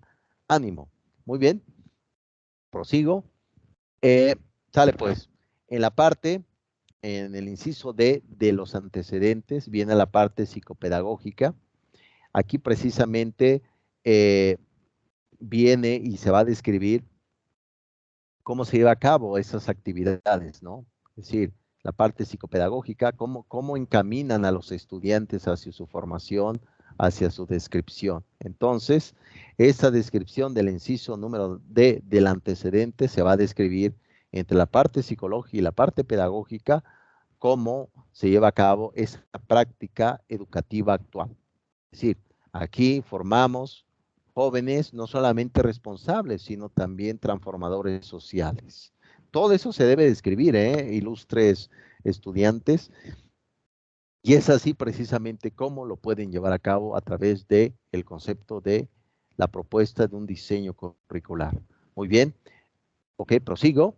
Ánimo. Muy bien. Prosigo. Sale pues. En la parte, en el inciso D de los antecedentes, viene la parte psicopedagógica. Aquí precisamente viene y se va a describir cómo se lleva a cabo esas actividades, ¿no? Es decir, la parte psicopedagógica, cómo encaminan a los estudiantes hacia su formación, hacia su descripción. Entonces, esa descripción del inciso número D del antecedente se va a describir entre la parte psicológica y la parte pedagógica, cómo se lleva a cabo esa práctica educativa actual. Es decir, aquí formamos jóvenes no solamente responsables, sino también transformadores sociales. Todo eso se debe describir, ilustres estudiantes, y es así precisamente cómo lo pueden llevar a cabo a través del concepto de la propuesta de un diseño curricular. Muy bien, ok, prosigo.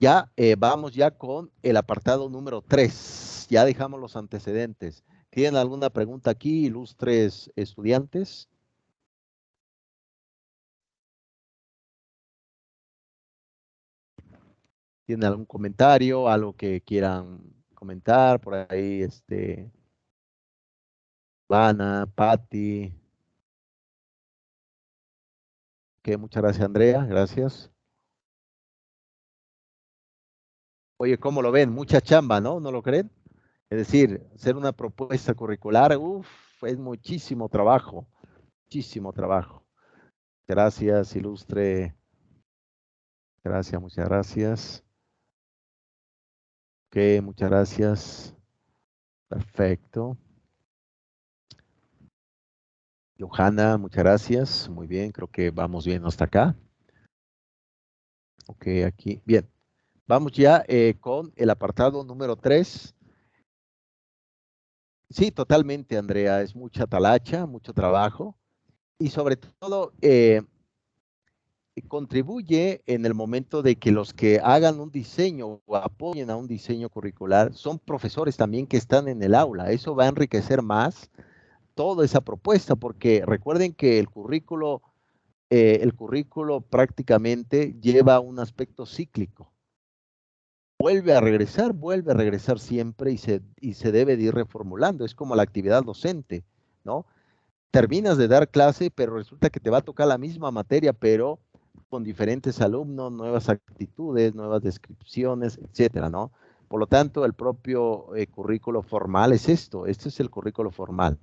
Ya vamos ya con el apartado número 3. Ya dejamos los antecedentes. ¿Tienen alguna pregunta aquí, ilustres estudiantes? ¿Tienen algún comentario, algo que quieran comentar por ahí? Vana, Patti. Ok, muchas gracias, Andrea. Gracias. Oye, ¿cómo lo ven? Mucha chamba, ¿no? ¿No lo creen? Es decir, hacer una propuesta curricular, es muchísimo trabajo. Muchísimo trabajo. Gracias, ilustre. Gracias, muchas gracias. Ok, muchas gracias. Perfecto. Johanna, muchas gracias. Muy bien, creo que vamos bien hasta acá. Ok, aquí. Bien. Vamos ya con el apartado número 3. Sí, totalmente, Andrea. Es mucha talacha, mucho trabajo. Y sobre todo, contribuye en el momento de que los que hagan un diseño o apoyen a un diseño curricular son profesores también que están en el aula. Eso va a enriquecer más toda esa propuesta, porque recuerden que el currículo prácticamente lleva un aspecto cíclico. Vuelve a regresar siempre y se debe de ir reformulando. Es como la actividad docente, ¿no? terminas de dar clase, pero resulta que te va a tocar la misma materia, pero con diferentes alumnos, nuevas actitudes, nuevas descripciones, etcétera, ¿no? Por lo tanto, el propio currículo formal es esto. Este es el currículo formal.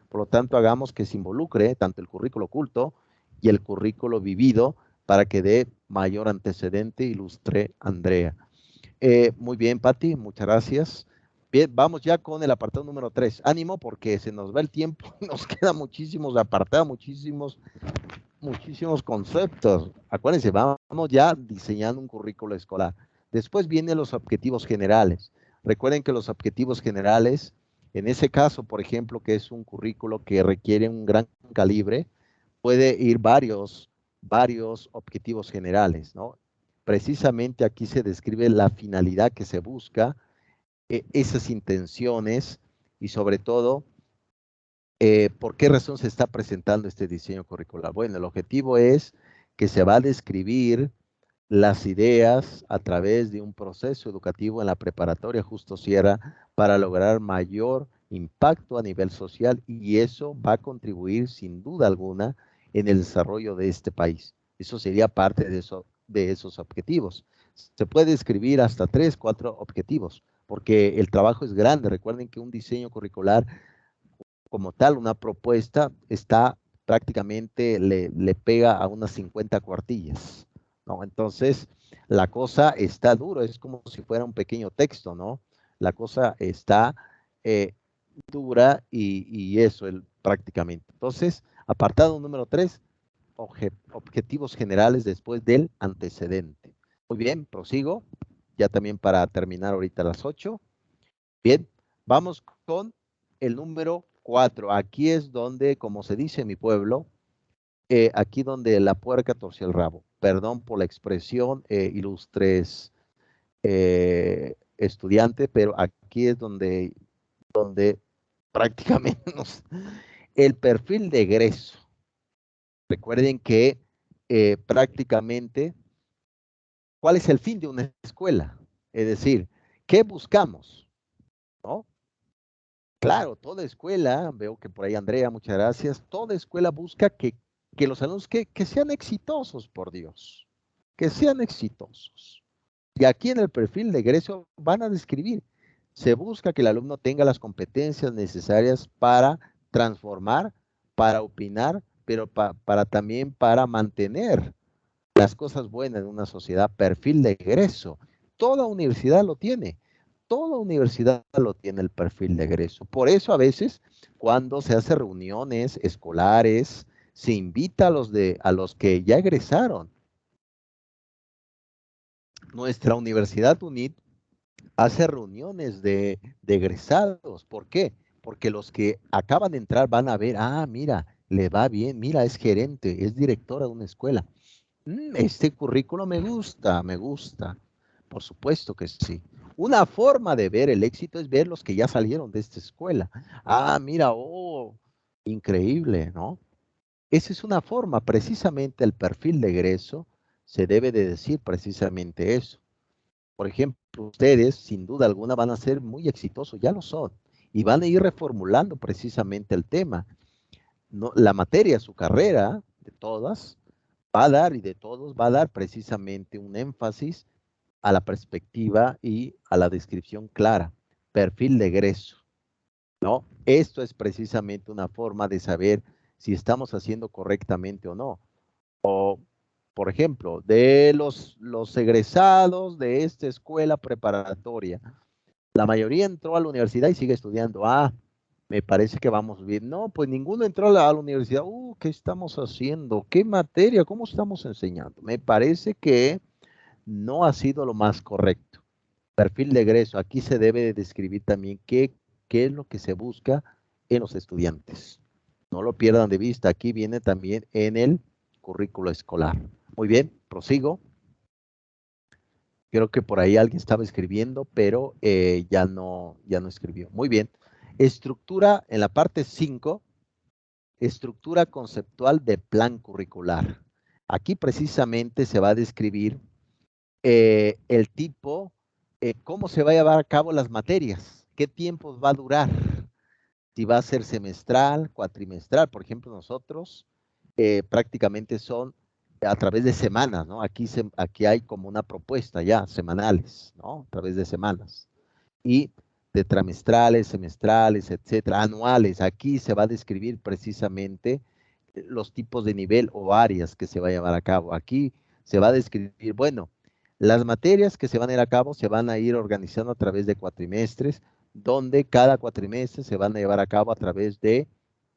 Por lo tanto, hagamos que se involucre tanto el currículo oculto y el currículo vivido para que dé mayor antecedente, ilustre Andrea. Muy bien, Pati, muchas gracias. Bien, vamos ya con el apartado número 3. Ánimo porque se nos va el tiempo, nos quedan muchísimos apartados, muchísimos conceptos. Acuérdense, vamos ya diseñando un currículo escolar. Después vienen los objetivos generales. Recuerden que los objetivos generales, en ese caso, por ejemplo, que es un currículo que requiere un gran calibre, puede ir varios objetivos generales, ¿no? Precisamente aquí se describe la finalidad que se busca, esas intenciones y sobre todo, ¿por qué razón se está presentando este diseño curricular? Bueno, el objetivo es que se va a describir las ideas a través de un proceso educativo en la preparatoria Justo Sierra para lograr mayor impacto a nivel social y eso va a contribuir sin duda alguna en el desarrollo de este país. Eso sería parte de esos objetivos. Se puede escribir hasta 3, 4 objetivos porque el trabajo es grande. Recuerden que un diseño curricular como tal, una propuesta está prácticamente, le pega a unas 50 cuartillas, ¿no? Entonces, la cosa está duro, es como si fuera un pequeño texto, ¿no? La cosa está dura y eso prácticamente. Entonces, apartado número 3, objetivos generales después del antecedente. Muy bien, prosigo, ya también para terminar ahorita a las 8. Bien, vamos con el número 4. Aquí es donde, como se dice en mi pueblo, aquí donde la puerca torció el rabo. Perdón por la expresión, ilustres estudiantes, pero aquí es donde prácticamente el perfil de egreso. Recuerden que prácticamente, ¿cuál es el fin de una escuela? Es decir, ¿qué buscamos? ¿No? Claro, toda escuela, veo que por ahí Andrea, muchas gracias, toda escuela busca que los alumnos que sean exitosos, por Dios, que sean exitosos. Y aquí en el perfil de egreso van a describir, se busca que el alumno tenga las competencias necesarias para transformar, para opinar, pero para también para mantener las cosas buenas de una sociedad, perfil de egreso. Toda universidad lo tiene. Toda universidad lo tiene el perfil de egreso. Por eso a veces cuando se hace reuniones escolares, se invita a los que ya egresaron. Nuestra Universidad UNIT hace reuniones de egresados. ¿Por qué? Porque los que acaban de entrar van a ver, mira, le va bien, mira, es gerente, es directora de una escuela. Este currículo me gusta, me gusta. Por supuesto que sí. Una forma de ver el éxito es ver los que ya salieron de esta escuela. Mira, increíble, ¿no? Esa es una forma, precisamente el perfil de egreso se debe de decir precisamente eso. Por ejemplo, ustedes sin duda alguna van a ser muy exitosos, ya lo son, y van a ir reformulando precisamente el tema. No, la materia, su carrera, de todas, va a dar y de todos va a dar precisamente un énfasis a la perspectiva y a la descripción clara, perfil de egreso, ¿no? Esto es precisamente una forma de saber si estamos haciendo correctamente o no. O, por ejemplo, de los egresados de esta escuela preparatoria, la mayoría entró a la universidad y sigue estudiando. Me parece que vamos bien. No, pues ninguno entró a la universidad. ¿Qué estamos haciendo? ¿Qué materia? ¿Cómo estamos enseñando? Me parece que no ha sido lo más correcto. Perfil de egreso. Aquí se debe de describir también qué es lo que se busca en los estudiantes. No lo pierdan de vista. Aquí viene también en el currículo escolar. Muy bien, prosigo. Creo que por ahí alguien estaba escribiendo, pero ya no escribió. Muy bien. Estructura en la parte 5, estructura conceptual de plan curricular. Aquí precisamente se va a describir el tipo, cómo se va a llevar a cabo las materias, qué tiempos va a durar, si va a ser semestral, cuatrimestral. Por ejemplo, nosotros prácticamente son a través de semanas, ¿no? Aquí hay como una propuesta ya, semanales, ¿no? A través de semanas. Y de trimestrales, semestrales, etcétera, anuales. Aquí se va a describir precisamente los tipos de nivel o áreas que se va a llevar a cabo. Aquí se va a describir, bueno, las materias que se van a ir a cabo se van a ir organizando a través de cuatrimestres, donde cada cuatrimestre se van a llevar a cabo a través de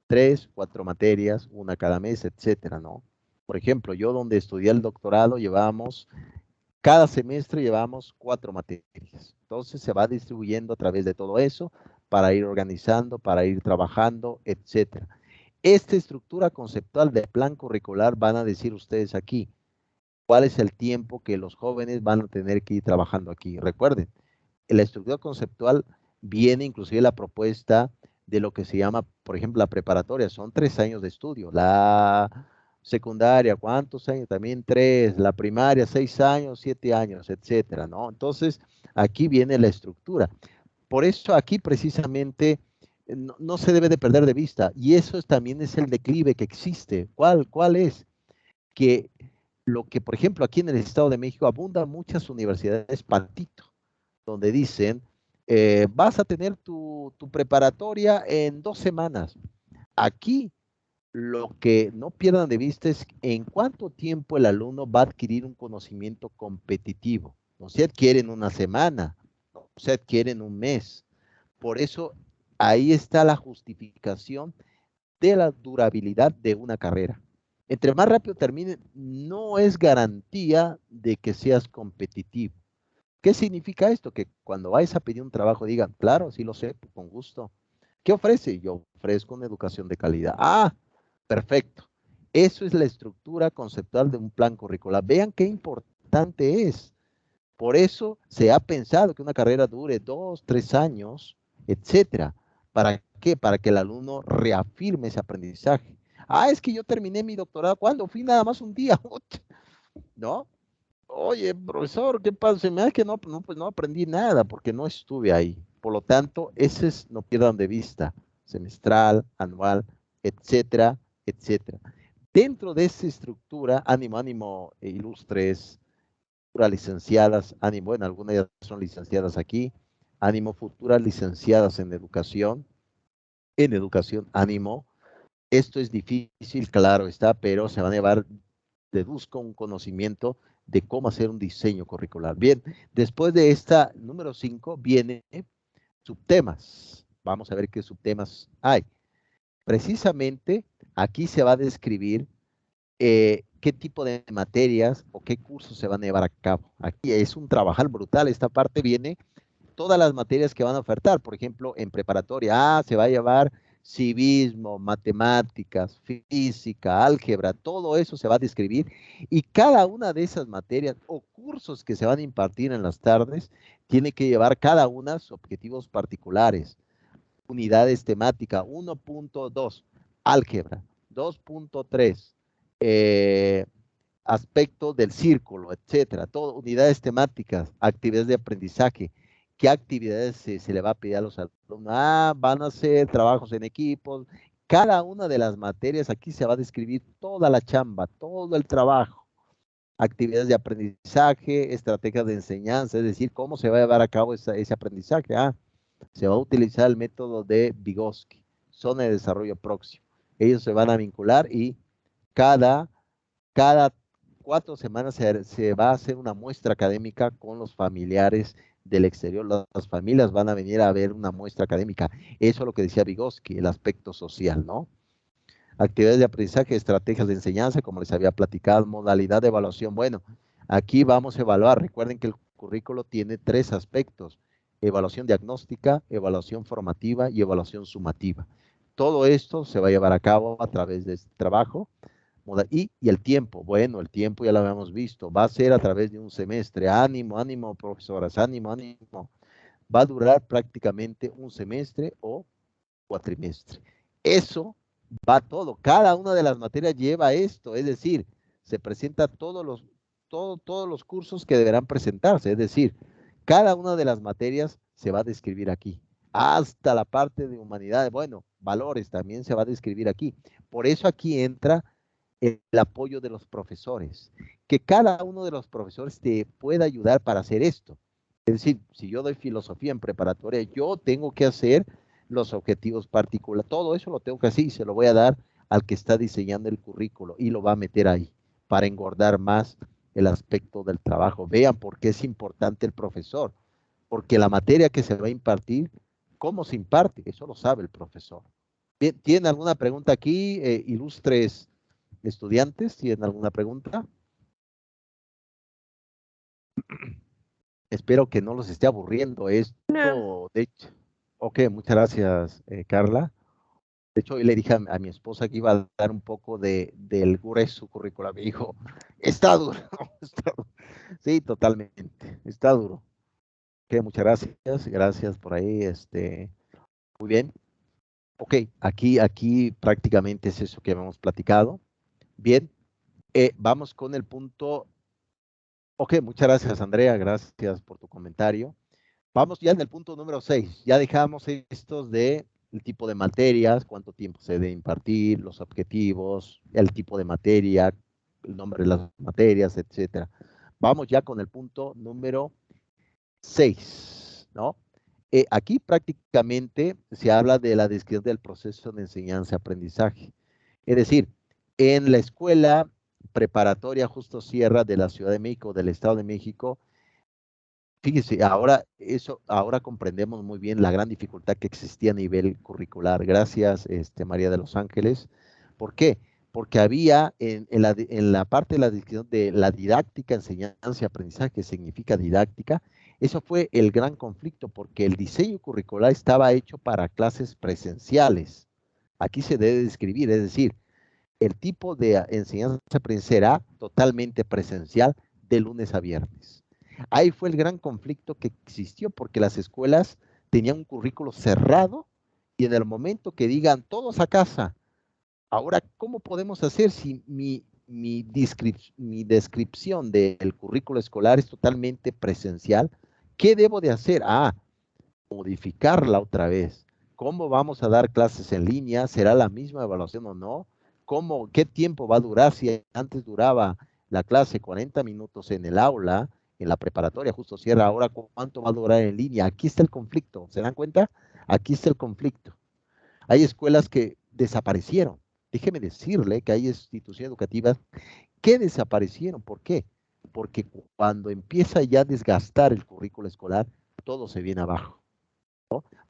3, 4 materias, una cada mes, etcétera, ¿no? Por ejemplo, yo donde estudié el doctorado cada semestre llevamos 4 materias. Entonces se va distribuyendo a través de todo eso para ir organizando, para ir trabajando, etcétera. Esta estructura conceptual del plan curricular van a decir ustedes aquí, cuál es el tiempo que los jóvenes van a tener que ir trabajando aquí. Recuerden, en la estructura conceptual viene inclusive la propuesta de lo que se llama, por ejemplo, la preparatoria. Son 3 años de estudio. La secundaria, ¿cuántos años? También 3. La primaria, 6 años, 7 años, etcétera, ¿no? Entonces, aquí viene la estructura. Por eso aquí precisamente no se debe de perder de vista. Y eso también es el declive que existe. ¿Cuál es? Que lo que, por ejemplo, aquí en el Estado de México abundan muchas universidades patito, donde dicen, vas a tener tu preparatoria en 2 semanas. Aquí lo que no pierdan de vista es en cuánto tiempo el alumno va a adquirir un conocimiento competitivo. No se adquiere en una semana, no se adquiere en un mes. Por eso ahí está la justificación de la durabilidad de una carrera. Entre más rápido termine, no es garantía de que seas competitivo. ¿Qué significa esto? Que cuando vayas a pedir un trabajo digan, claro, sí lo sé, con gusto. ¿Qué ofrece? Yo ofrezco una educación de calidad. Ah, perfecto. Eso es la estructura conceptual de un plan curricular. Vean qué importante es. Por eso se ha pensado que una carrera dure 2, 3 años, etcétera. ¿Para qué? Para que el alumno reafirme ese aprendizaje. Ah, es que yo terminé mi doctorado. ¿Cuándo? Fui nada más un día. ¿No? Oye, profesor, ¿qué pasa? Se me hace que pues no aprendí nada porque no estuve ahí. Por lo tanto, ese es, no pierdan de vista, semestral, anual, etcétera, etcétera. Dentro de esa estructura, ánimo, ilustres, futuras licenciadas, ánimo, bueno, algunas ya son licenciadas aquí, ánimo, futuras licenciadas en educación, ánimo. Esto es difícil, claro está, pero se van a llevar, deduzco, un conocimiento de cómo hacer un diseño curricular. Bien, después de esta número 5 viene subtemas. Vamos a ver qué subtemas hay. Precisamente aquí se va a describir qué tipo de materias o qué cursos se van a llevar a cabo. Aquí es un trabajar brutal. Esta parte viene todas las materias que van a ofertar. Por ejemplo, en preparatoria, se va a llevar civismo, matemáticas, física, álgebra, todo eso se va a describir y cada una de esas materias o cursos que se van a impartir en las tardes tiene que llevar cada una sus objetivos particulares. Unidades temáticas, 1.2, álgebra, 2.3, aspectos del círculo, etcétera, todo, unidades temáticas, actividades de aprendizaje. ¿Qué actividades se le va a pedir a los alumnos? Ah, van a hacer trabajos en equipos. Cada una de las materias aquí se va a describir toda la chamba, todo el trabajo. Actividades de aprendizaje, estrategias de enseñanza, es decir, cómo se va a llevar a cabo ese aprendizaje. Ah, se va a utilizar el método de Vygotsky, zona de desarrollo próximo. Ellos se van a vincular y cada 4 semanas se va a hacer una muestra académica con los familiares del exterior. Las familias van a venir a ver una muestra académica. Eso es lo que decía Vygotsky, el aspecto social, ¿no? Actividades de aprendizaje, estrategias de enseñanza, como les había platicado, modalidad de evaluación. Bueno, aquí vamos a evaluar. Recuerden que el currículo tiene 3 aspectos: evaluación diagnóstica, evaluación formativa y evaluación sumativa. Todo esto se va a llevar a cabo a través de este trabajo. Y el tiempo, bueno, el tiempo ya lo habíamos visto, va a ser a través de un semestre. Ánimo, ánimo, profesoras, ánimo, ánimo. Va a durar prácticamente un semestre o cuatrimestre. Eso va todo. Cada una de las materias lleva esto, es decir, se presenta todos los cursos que deberán presentarse, es decir, cada una de las materias se va a describir aquí, hasta la parte de humanidades. Bueno, valores también se va a describir aquí. Por eso aquí entra el apoyo de los profesores, que cada uno de los profesores te pueda ayudar para hacer esto. Es decir, si yo doy filosofía en preparatoria, yo tengo que hacer los objetivos particulares, todo eso lo tengo que hacer y se lo voy a dar al que está diseñando el currículo y lo va a meter ahí para engordar más el aspecto del trabajo. Vean por qué es importante el profesor, porque la materia que se va a impartir, ¿cómo se imparte? Eso lo sabe el profesor. Bien, ¿tienen alguna pregunta aquí, ilustres estudiantes? ¿Tienen alguna pregunta? Espero que no los esté aburriendo esto. No. De hecho, ok, muchas gracias, Carla. De hecho, hoy le dije a mi esposa que iba a dar un poco del grueso currículo. Me dijo, está duro, está duro. Sí, totalmente, está duro. Ok, muchas gracias, gracias por ahí, muy bien. Ok, aquí prácticamente es eso que hemos platicado. Bien, vamos con el punto. Ok, muchas gracias, Andrea, gracias por tu comentario. Vamos ya en el punto número 6. Ya dejamos estos de el tipo de materias, cuánto tiempo se debe impartir, los objetivos, el tipo de materia, el nombre de las materias, etcétera. Vamos ya con el punto número 6, ¿no? Aquí prácticamente se habla de la descripción del proceso de enseñanza-aprendizaje. Es decir, en la escuela preparatoria Justo Sierra de la Ciudad de México, del Estado de México, fíjese, ahora comprendemos muy bien la gran dificultad que existía a nivel curricular. Gracias, María de los Ángeles. ¿Por qué? Porque había en la parte de la descripción de la didáctica, enseñanza y aprendizaje, que significa didáctica, eso fue el gran conflicto, porque el diseño curricular estaba hecho para clases presenciales. Aquí se debe describir, es decir, el tipo de enseñanza-aprendizaje será totalmente presencial de lunes a viernes. Ahí fue el gran conflicto que existió porque las escuelas tenían un currículo cerrado y en el momento que digan todos a casa, ahora, ¿cómo podemos hacer si mi descripción del currículo escolar es totalmente presencial? ¿Qué debo de hacer? Modificarla otra vez. ¿Cómo vamos a dar clases en línea? ¿Será la misma evaluación o no? ¿Qué tiempo va a durar? Si antes duraba la clase 40 minutos en el aula, en la preparatoria, Justo Sierra, ahora ¿cuánto va a durar en línea? Aquí está el conflicto, ¿se dan cuenta? Aquí está el conflicto. Hay escuelas que desaparecieron. Déjeme decirle que hay instituciones educativas que desaparecieron. ¿Por qué? Porque cuando empieza ya a desgastar el currículo escolar, todo se viene abajo.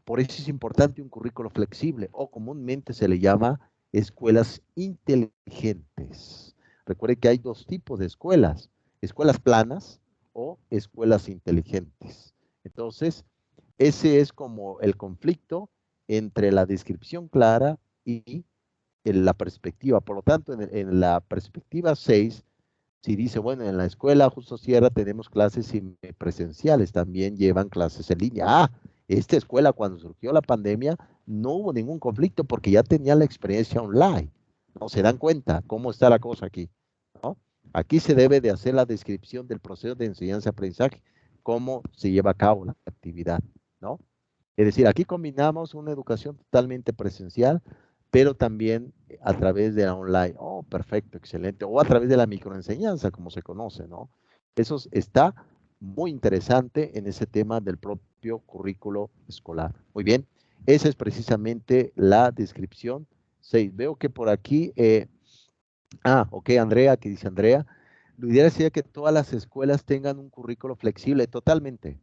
Por eso es importante un currículo flexible o comúnmente se le llama escuelas inteligentes. Recuerde que hay dos tipos de escuelas planas o escuelas inteligentes. Entonces, ese es como el conflicto entre la descripción clara y la perspectiva. Por lo tanto, en la perspectiva 6, si dice, bueno, en la escuela Justo Sierra tenemos clases presenciales, también llevan clases en línea. Esta escuela cuando surgió la pandemia no hubo ningún conflicto porque ya tenía la experiencia online. ¿No se dan cuenta cómo está la cosa aquí? ¿No? Aquí se debe de hacer la descripción del proceso de enseñanza-aprendizaje, cómo se lleva a cabo la actividad, ¿no? Es decir, aquí combinamos una educación totalmente presencial, pero también a través de la online. Oh, perfecto, excelente. O a través de la microenseñanza, como se conoce, ¿no? Eso está muy interesante en ese tema del propio currículo escolar. Muy bien, esa es precisamente la descripción 6. Veo que por aquí, ok, Andrea, aquí dice Andrea, lo ideal sería que todas las escuelas tengan un currículo flexible, totalmente.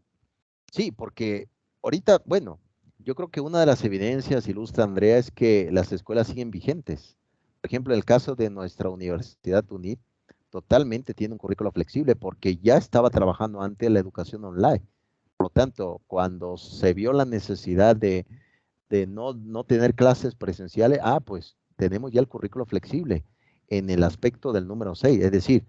Sí, porque ahorita, bueno, yo creo que una de las evidencias, ilustra Andrea, es que las escuelas siguen vigentes. Por ejemplo, el caso de nuestra universidad UNIT, totalmente tiene un currículo flexible porque ya estaba trabajando antes la educación online. Por lo tanto, cuando se vio la necesidad de no tener clases presenciales, pues tenemos ya el currículo flexible en el aspecto del número 6. Es decir,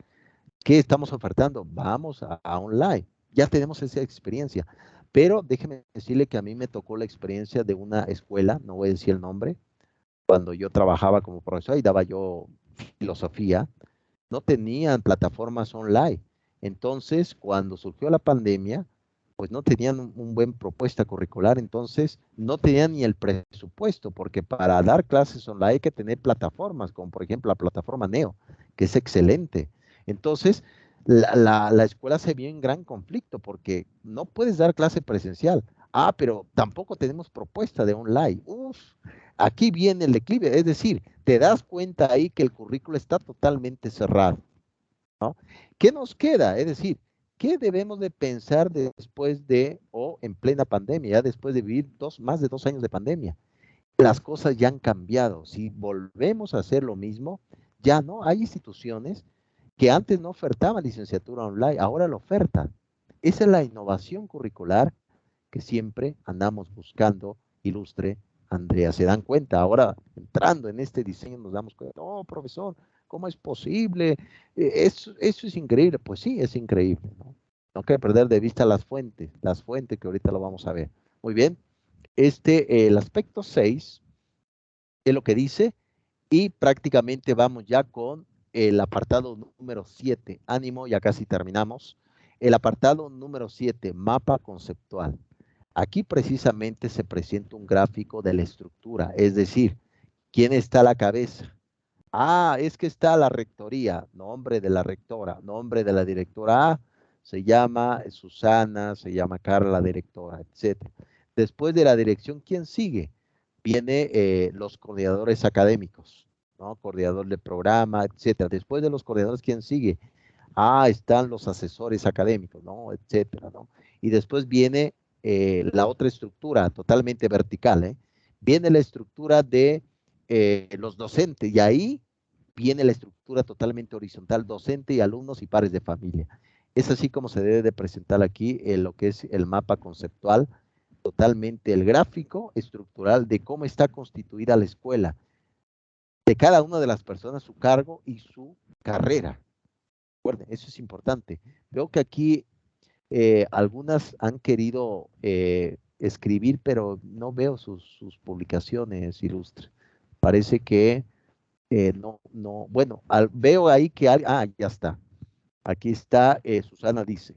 ¿qué estamos ofertando? Vamos a online. Ya tenemos esa experiencia. Pero déjeme decirle que a mí me tocó la experiencia de una escuela, no voy a decir el nombre, cuando yo trabajaba como profesor y daba yo filosofía, no tenían plataformas online. Entonces, cuando surgió la pandemia, pues no tenían un buen propuesta curricular, entonces no tenían ni el presupuesto, porque para dar clases online hay que tener plataformas, como por ejemplo la plataforma Neo, que es excelente. Entonces, la escuela se vio en gran conflicto, porque no puedes dar clase presencial. Ah, pero tampoco tenemos propuesta de online. Uf, aquí viene el declive, es decir, te das cuenta ahí que el currículo está totalmente cerrado, ¿no? ¿Qué nos queda? Es decir, ¿qué debemos de pensar después de, o en plena pandemia, ya después de vivir más de 2 años de pandemia? Las cosas ya han cambiado. Si volvemos a hacer lo mismo, ya no. Hay instituciones que antes no ofertaban licenciatura online, ahora lo ofertan. Esa es la innovación curricular que siempre andamos buscando, ilustre Andrea. ¿Se dan cuenta? Ahora, entrando en este diseño, nos damos cuenta, no, profesor, ¿cómo es posible? Eso es increíble. Pues sí, es increíble, ¿no? No hay que perder de vista las fuentes que ahorita lo vamos a ver. Muy bien. El aspecto 6 es lo que dice y prácticamente vamos ya con el apartado número 7. Ánimo, ya casi terminamos. El apartado número 7, mapa conceptual. Aquí precisamente se presenta un gráfico de la estructura, es decir, ¿quién está a la cabeza? Ah, es que está la rectoría, nombre de la rectora, nombre de la directora A, se llama Susana, se llama Carla, la directora, etcétera. Después de la dirección, ¿quién sigue? Viene los coordinadores académicos, ¿no? Coordinador de programa, etcétera. Después de los coordinadores, ¿quién sigue? Ah, están los asesores académicos, ¿no? Etcétera, ¿no? Y después viene la otra estructura totalmente vertical, ¿eh? Viene la estructura de los docentes y ahí viene la estructura totalmente horizontal, docente y alumnos y pares de familia. Es así como se debe de presentar aquí lo que es el mapa conceptual, totalmente el gráfico estructural de cómo está constituida la escuela, de cada una de las personas, su cargo y su carrera. Recuerden, eso es importante. Veo que aquí algunas han querido escribir, pero no veo sus publicaciones, Ilustre. Parece que no, bueno, veo ahí que, ya está. Aquí está, Susana dice,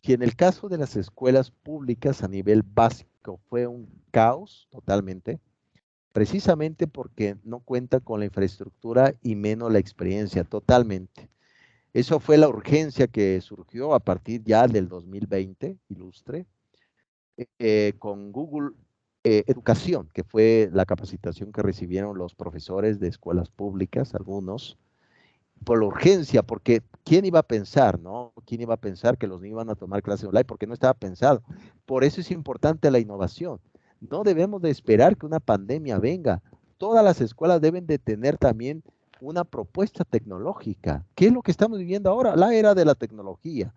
que en el caso de las escuelas públicas a nivel básico fue un caos totalmente, precisamente porque no cuenta con la infraestructura y menos la experiencia totalmente. Eso fue la urgencia que surgió a partir ya del 2020, Ilustre, con Google Educación, que fue la capacitación que recibieron los profesores de escuelas públicas, algunos, por la urgencia, porque ¿quién iba a pensar, no? ¿Quién iba a pensar que los niños iban a tomar clases online? Porque no estaba pensado. Por eso es importante la innovación. No debemos de esperar que una pandemia venga. Todas las escuelas deben de tener también una propuesta tecnológica. ¿Qué es lo que estamos viviendo ahora? La era de la tecnología.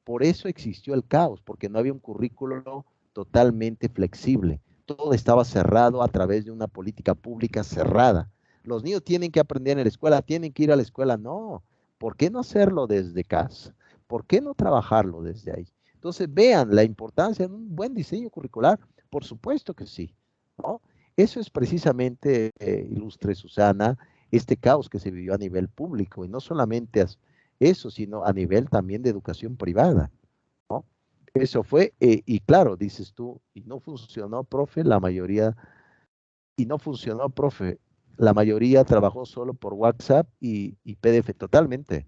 Por eso existió el caos, porque no había un currículo totalmente flexible. Todo estaba cerrado a través de una política pública cerrada. Los niños tienen que aprender en la escuela, tienen que ir a la escuela. No, ¿por qué no hacerlo desde casa? ¿Por qué no trabajarlo desde ahí? Entonces, vean la importancia de un buen diseño curricular. Por supuesto que sí, ¿no? Eso es precisamente, ilustre Susana, este caos que se vivió a nivel público, y no solamente eso, sino a nivel también de educación privada, ¿no? Eso fue, y claro, dices tú, y no funcionó, profe, la mayoría trabajó solo por WhatsApp y PDF totalmente,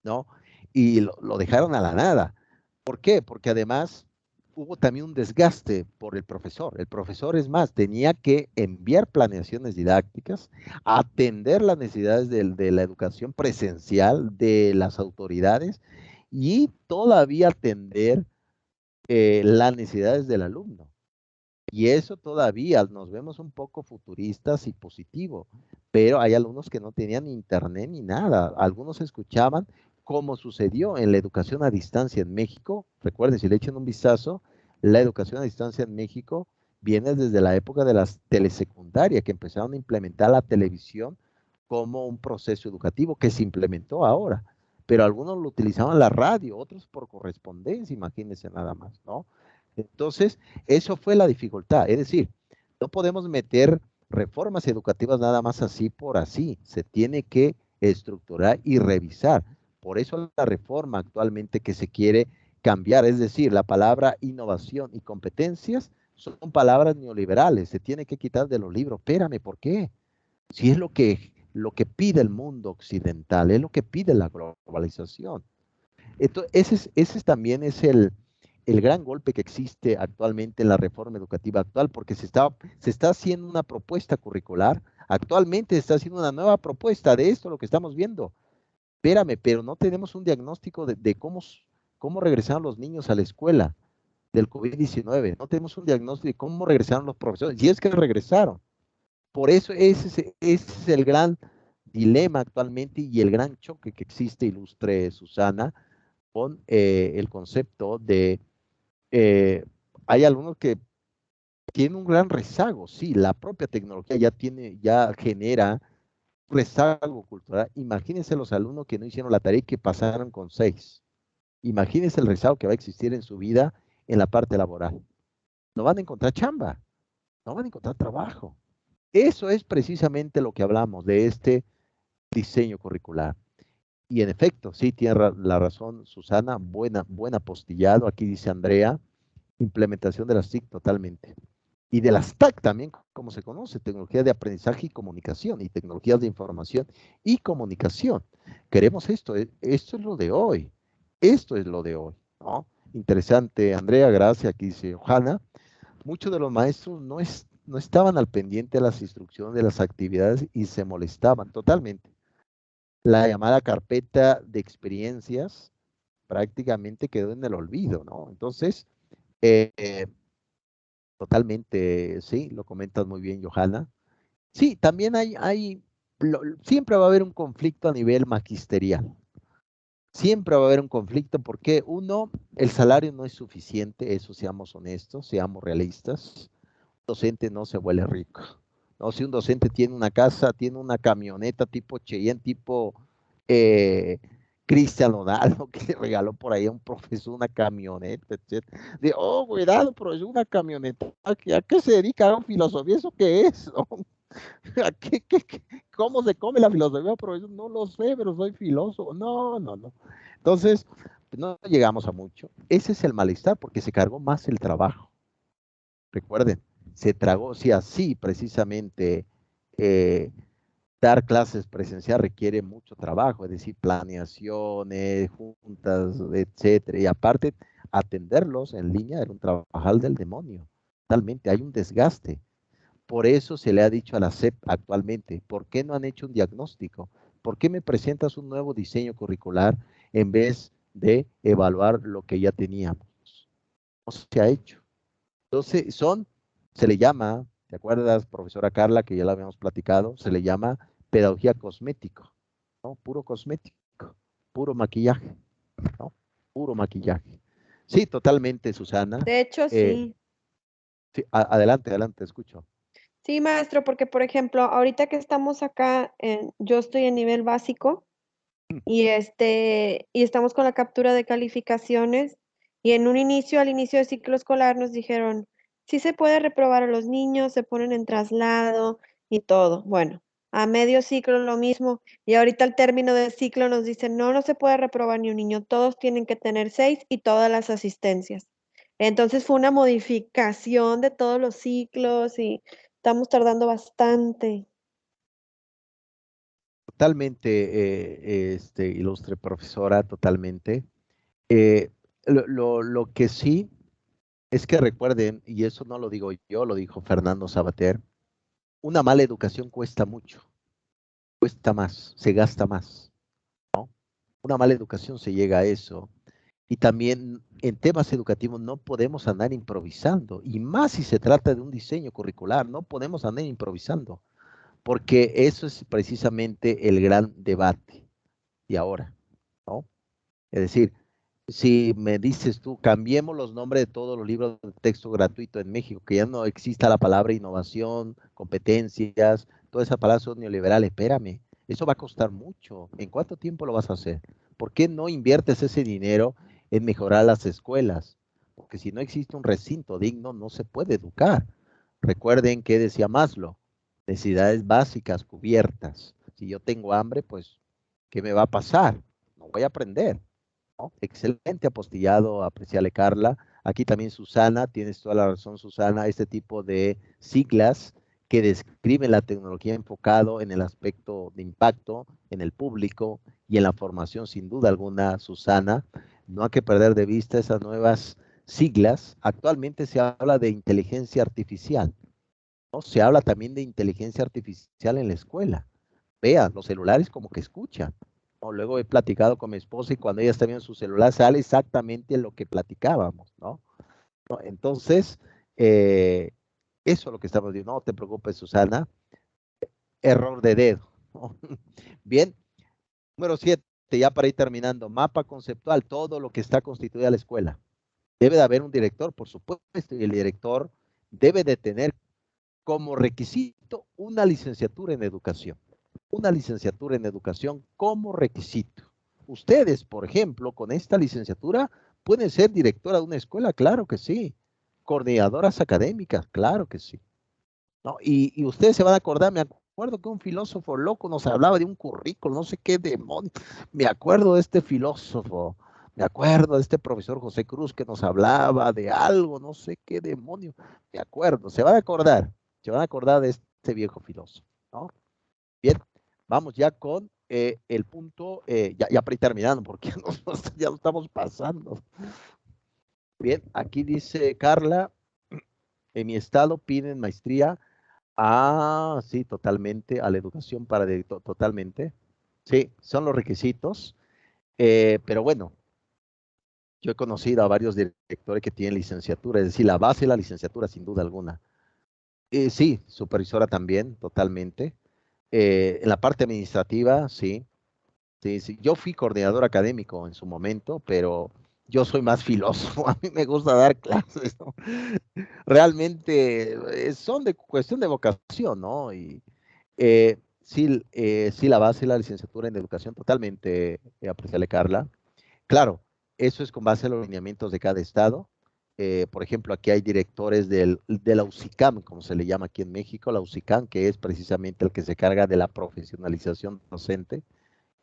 ¿no? Y lo dejaron a la nada. ¿Por qué? Porque además hubo también un desgaste por el profesor. El profesor, es más, tenía que enviar planeaciones didácticas, atender las necesidades de la educación presencial de las autoridades y todavía atender las necesidades del alumno. Y eso todavía nos vemos un poco futuristas y positivo, pero hay alumnos que no tenían internet ni nada. Algunos escuchaban, como sucedió en la educación a distancia en México. Recuerden, si le echan un vistazo, la educación a distancia en México viene desde la época de las telesecundarias, que empezaron a implementar la televisión como un proceso educativo que se implementó ahora. Pero algunos lo utilizaban la radio, otros por correspondencia, imagínense nada más, ¿no? Entonces, eso fue la dificultad. Es decir, no podemos meter reformas educativas nada más así por así. Se tiene que estructurar y revisar. Por eso la reforma actualmente que se quiere cambiar, es decir, la palabra innovación y competencias son palabras neoliberales, se tiene que quitar de los libros. Espérame, ¿por qué? Si es lo que pide el mundo occidental, es lo que pide la globalización. Entonces, ese también es el gran golpe que existe actualmente en la reforma educativa actual, porque se está haciendo una propuesta curricular, actualmente se está haciendo una nueva propuesta de esto, lo que estamos viendo. Espérame, pero no tenemos un diagnóstico de cómo regresaron los niños a la escuela del COVID-19, no tenemos un diagnóstico de cómo regresaron los profesores, y es que regresaron. Por eso ese es el gran dilema actualmente y el gran choque que existe, ilustre Susana, con el concepto de, hay algunos que tienen un gran rezago, sí, la propia tecnología ya genera rezago cultural. Imagínense los alumnos que no hicieron la tarea y que pasaron con 6. Imagínense el rezago que va a existir en su vida en la parte laboral. No van a encontrar chamba, no van a encontrar trabajo. Eso es precisamente lo que hablamos de este diseño curricular. Y en efecto, sí, tiene la razón Susana, buena apostillado. Aquí dice Andrea, implementación de las TIC totalmente. Y de las TAC también, como se conoce, tecnología de aprendizaje y comunicación, y tecnologías de información y comunicación. Queremos esto es lo de hoy. Esto es lo de hoy, ¿no? Interesante, Andrea, gracias. Aquí dice Johanna, muchos de los maestros no estaban al pendiente de las instrucciones de las actividades y se molestaban totalmente. La llamada carpeta de experiencias prácticamente quedó en el olvido, ¿no? Entonces, totalmente, sí, lo comentas muy bien, Johanna. Sí, también siempre va a haber un conflicto a nivel magisterial. Siempre va a haber un conflicto porque uno, el salario no es suficiente, eso seamos honestos, seamos realistas. Un docente no se vuelve rico. No, si un docente tiene una casa, tiene una camioneta tipo Cheyenne, tipo eh, Cristian Ronaldo, que le regaló por ahí a un profesor una camioneta, etcétera. De, oh, cuidado, profesor, una camioneta. ¿A qué se dedica? ¿A filosofía? ¿Eso qué es? ¿A cómo se come la filosofía, profesor? No lo sé, pero soy filósofo. No, no, no. Entonces, no llegamos a mucho. Ese es el malestar, porque se cargó más el trabajo. Recuerden, se tragó, sí, así precisamente dar clases presencial requiere mucho trabajo, es decir, planeaciones, juntas, etcétera, y aparte atenderlos en línea era un trabajar del demonio. Totalmente, hay un desgaste. Por eso se le ha dicho a la SEP actualmente, ¿por qué no han hecho un diagnóstico? ¿Por qué me presentas un nuevo diseño curricular en vez de evaluar lo que ya teníamos? No se ha hecho. Entonces, se le llama, ¿te acuerdas, profesora Carla, que ya la habíamos platicado? Se le llama pedagogía cosmético, ¿no? Puro cosmético, puro maquillaje, ¿no? Puro maquillaje. Sí, totalmente, Susana. De hecho, sí. Sí, adelante, escucho. Sí, maestro, porque por ejemplo, ahorita que estamos acá, yo estoy en nivel básico y estamos con la captura de calificaciones y al inicio del ciclo escolar nos dijeron, sí se puede reprobar a los niños, se ponen en traslado y todo. Bueno, a medio ciclo lo mismo y ahorita al término del ciclo nos dicen, no, no se puede reprobar ni un niño, todos tienen que tener 6 y todas las asistencias. Entonces fue una modificación de todos los ciclos y estamos tardando bastante. Totalmente, ilustre profesora, totalmente. Eh, lo que sí es que recuerden, y eso no lo digo yo, lo dijo Fernando Sabater, una mala educación cuesta mucho, cuesta más, se gasta más. Una mala educación se llega a eso. Y también en temas educativos no podemos andar improvisando, y más si se trata de un diseño curricular, no podemos andar improvisando, porque eso es precisamente el gran debate de ahora, ¿no? Es decir, si me dices tú, cambiemos los nombres de todos los libros de texto gratuito en México, que ya no exista la palabra innovación, competencias, todas esas palabras son neoliberales, espérame, eso va a costar mucho. ¿En cuánto tiempo lo vas a hacer? ¿Por qué no inviertes ese dinero en mejorar las escuelas? Porque si no existe un recinto digno, no se puede educar. Recuerden que decía Maslow, necesidades básicas cubiertas. Si yo tengo hambre, pues, ¿qué me va a pasar? No voy a aprender. Excelente apostillado, apreciable Carla. Aquí también Susana, tienes toda la razón, Susana, este tipo de siglas que describen la tecnología enfocado en el aspecto de impacto en el público y en la formación, sin duda alguna, Susana. No hay que perder de vista esas nuevas siglas. Actualmente se habla de inteligencia artificial, ¿no? Se habla también de inteligencia artificial en la escuela. Vean, los celulares como que escuchan. ¿No? Luego he platicado con mi esposa y cuando ella está viendo su celular sale exactamente lo que platicábamos, ¿no? ¿No? Entonces, eso es lo que estamos diciendo. No te preocupes, Susana. Error de dedo, ¿no? Bien, número 7, ya para ir terminando. Mapa conceptual, todo lo que está constituida la escuela. Debe de haber un director, por supuesto, y el director debe de tener como requisito una licenciatura en educación. Una licenciatura en educación como requisito. Ustedes, por ejemplo, con esta licenciatura pueden ser directora de una escuela, claro que sí. Coordinadoras académicas, claro que sí. ¿No? Y ustedes se van a acordar, me acuerdo que un filósofo loco nos hablaba de un currículo, no sé qué demonio. Me acuerdo de este filósofo, me acuerdo de este profesor José Cruz que nos hablaba de algo, no sé qué demonio. Me acuerdo, se van a acordar de este viejo filósofo, ¿no? Bien, vamos ya con el punto, ya para ir terminando, porque ya lo estamos pasando. Bien, aquí dice Carla, en mi estado piden maestría. Ah, sí, totalmente, a la educación para totalmente. Sí, son los requisitos. Pero bueno, yo he conocido a varios directores que tienen licenciatura, es decir, la base de la licenciatura, sin duda alguna. Sí, supervisora también, totalmente. En la parte administrativa, sí. Sí, sí. Yo fui coordinador académico en su momento, pero yo soy más filósofo. A mí me gusta dar clases, ¿no? Realmente son de cuestión de vocación, ¿no? Y sí, sí, la base de la licenciatura en educación, totalmente, apreciable Carla. Claro, eso es con base a los lineamientos de cada estado. Por ejemplo, aquí hay directores de la UCICAM, como se le llama aquí en México, la UCICAM, que es precisamente el que se carga de la profesionalización docente,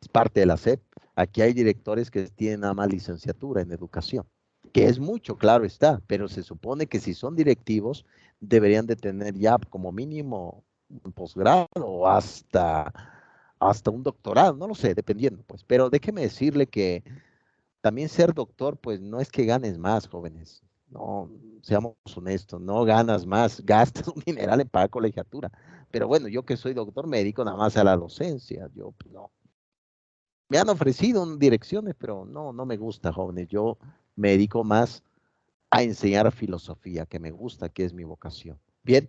es parte de la SEP. Aquí hay directores que tienen nada más licenciatura en educación, que es mucho, claro está, pero se supone que si son directivos, deberían de tener ya como mínimo un posgrado o hasta un doctorado, no lo sé, dependiendo, pues. Pero déjeme decirle que también ser doctor, pues no es que ganes más, jóvenes. No, seamos honestos, no ganas más, gastas un dineral en pagar colegiatura. Pero bueno, yo que soy doctor médico, nada más a la docencia, yo pues, no. Me han ofrecido direcciones, pero no, no me gusta, jóvenes. Yo me dedico más a enseñar filosofía, que me gusta, que es mi vocación. Bien,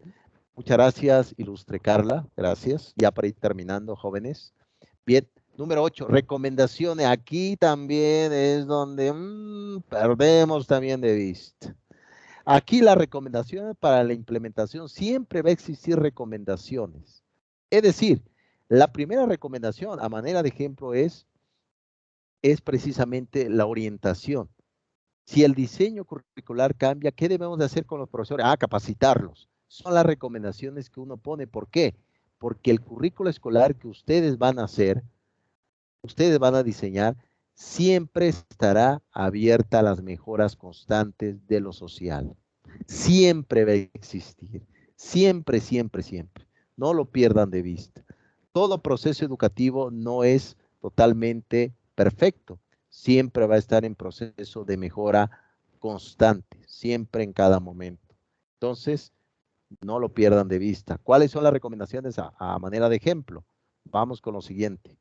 muchas gracias, ilustre Carla, gracias. Ya para ir terminando, jóvenes. Bien, número 8, recomendaciones. Aquí también es donde perdemos también de vista. Aquí las recomendaciones para la implementación, siempre va a existir recomendaciones. Es decir, la primera recomendación, a manera de ejemplo, es precisamente la orientación. Si el diseño curricular cambia, ¿qué debemos de hacer con los profesores? Ah, capacitarlos. Son las recomendaciones que uno pone. ¿Por qué? Porque el currículo escolar que ustedes van a hacer, ustedes van a diseñar, siempre estará abierta a las mejoras constantes de lo social. Siempre va a existir. Siempre, siempre, siempre. No lo pierdan de vista. Todo proceso educativo no es totalmente perfecto. Siempre va a estar en proceso de mejora constante, siempre en cada momento. Entonces, no lo pierdan de vista. ¿Cuáles son las recomendaciones a manera de ejemplo? Vamos con lo siguiente.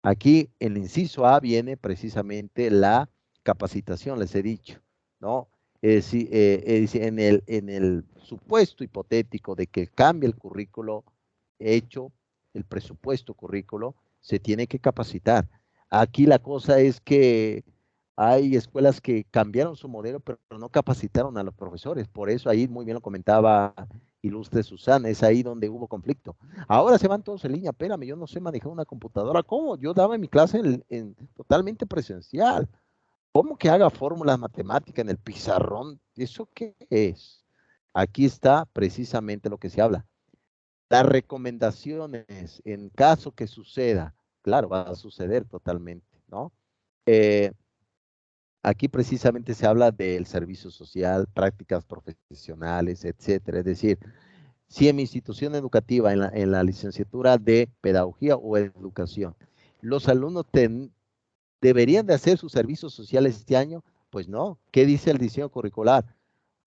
Aquí en el inciso A viene precisamente la capacitación, les he dicho, ¿no? En el supuesto hipotético de que cambie el currículo hecho, el presupuesto currículo, se tiene que capacitar. Aquí la cosa es que hay escuelas que cambiaron su modelo, pero no capacitaron a los profesores. Por eso ahí muy bien lo comentaba ilustre Susana, es ahí donde hubo conflicto. Ahora se van todos en línea, espérame, yo no sé manejar una computadora. ¿Cómo? Yo daba mi clase totalmente presencial. ¿Cómo que haga fórmulas matemáticas en el pizarrón? ¿Eso qué es? Aquí está precisamente lo que se habla. Las recomendaciones, en caso que suceda, claro, va a suceder totalmente, ¿no? Aquí precisamente se habla del servicio social, prácticas profesionales, etcétera. Es decir, si en mi institución educativa, en la licenciatura de pedagogía o educación, los alumnos deberían de hacer su servicio social este año, pues no. ¿Qué dice el diseño curricular?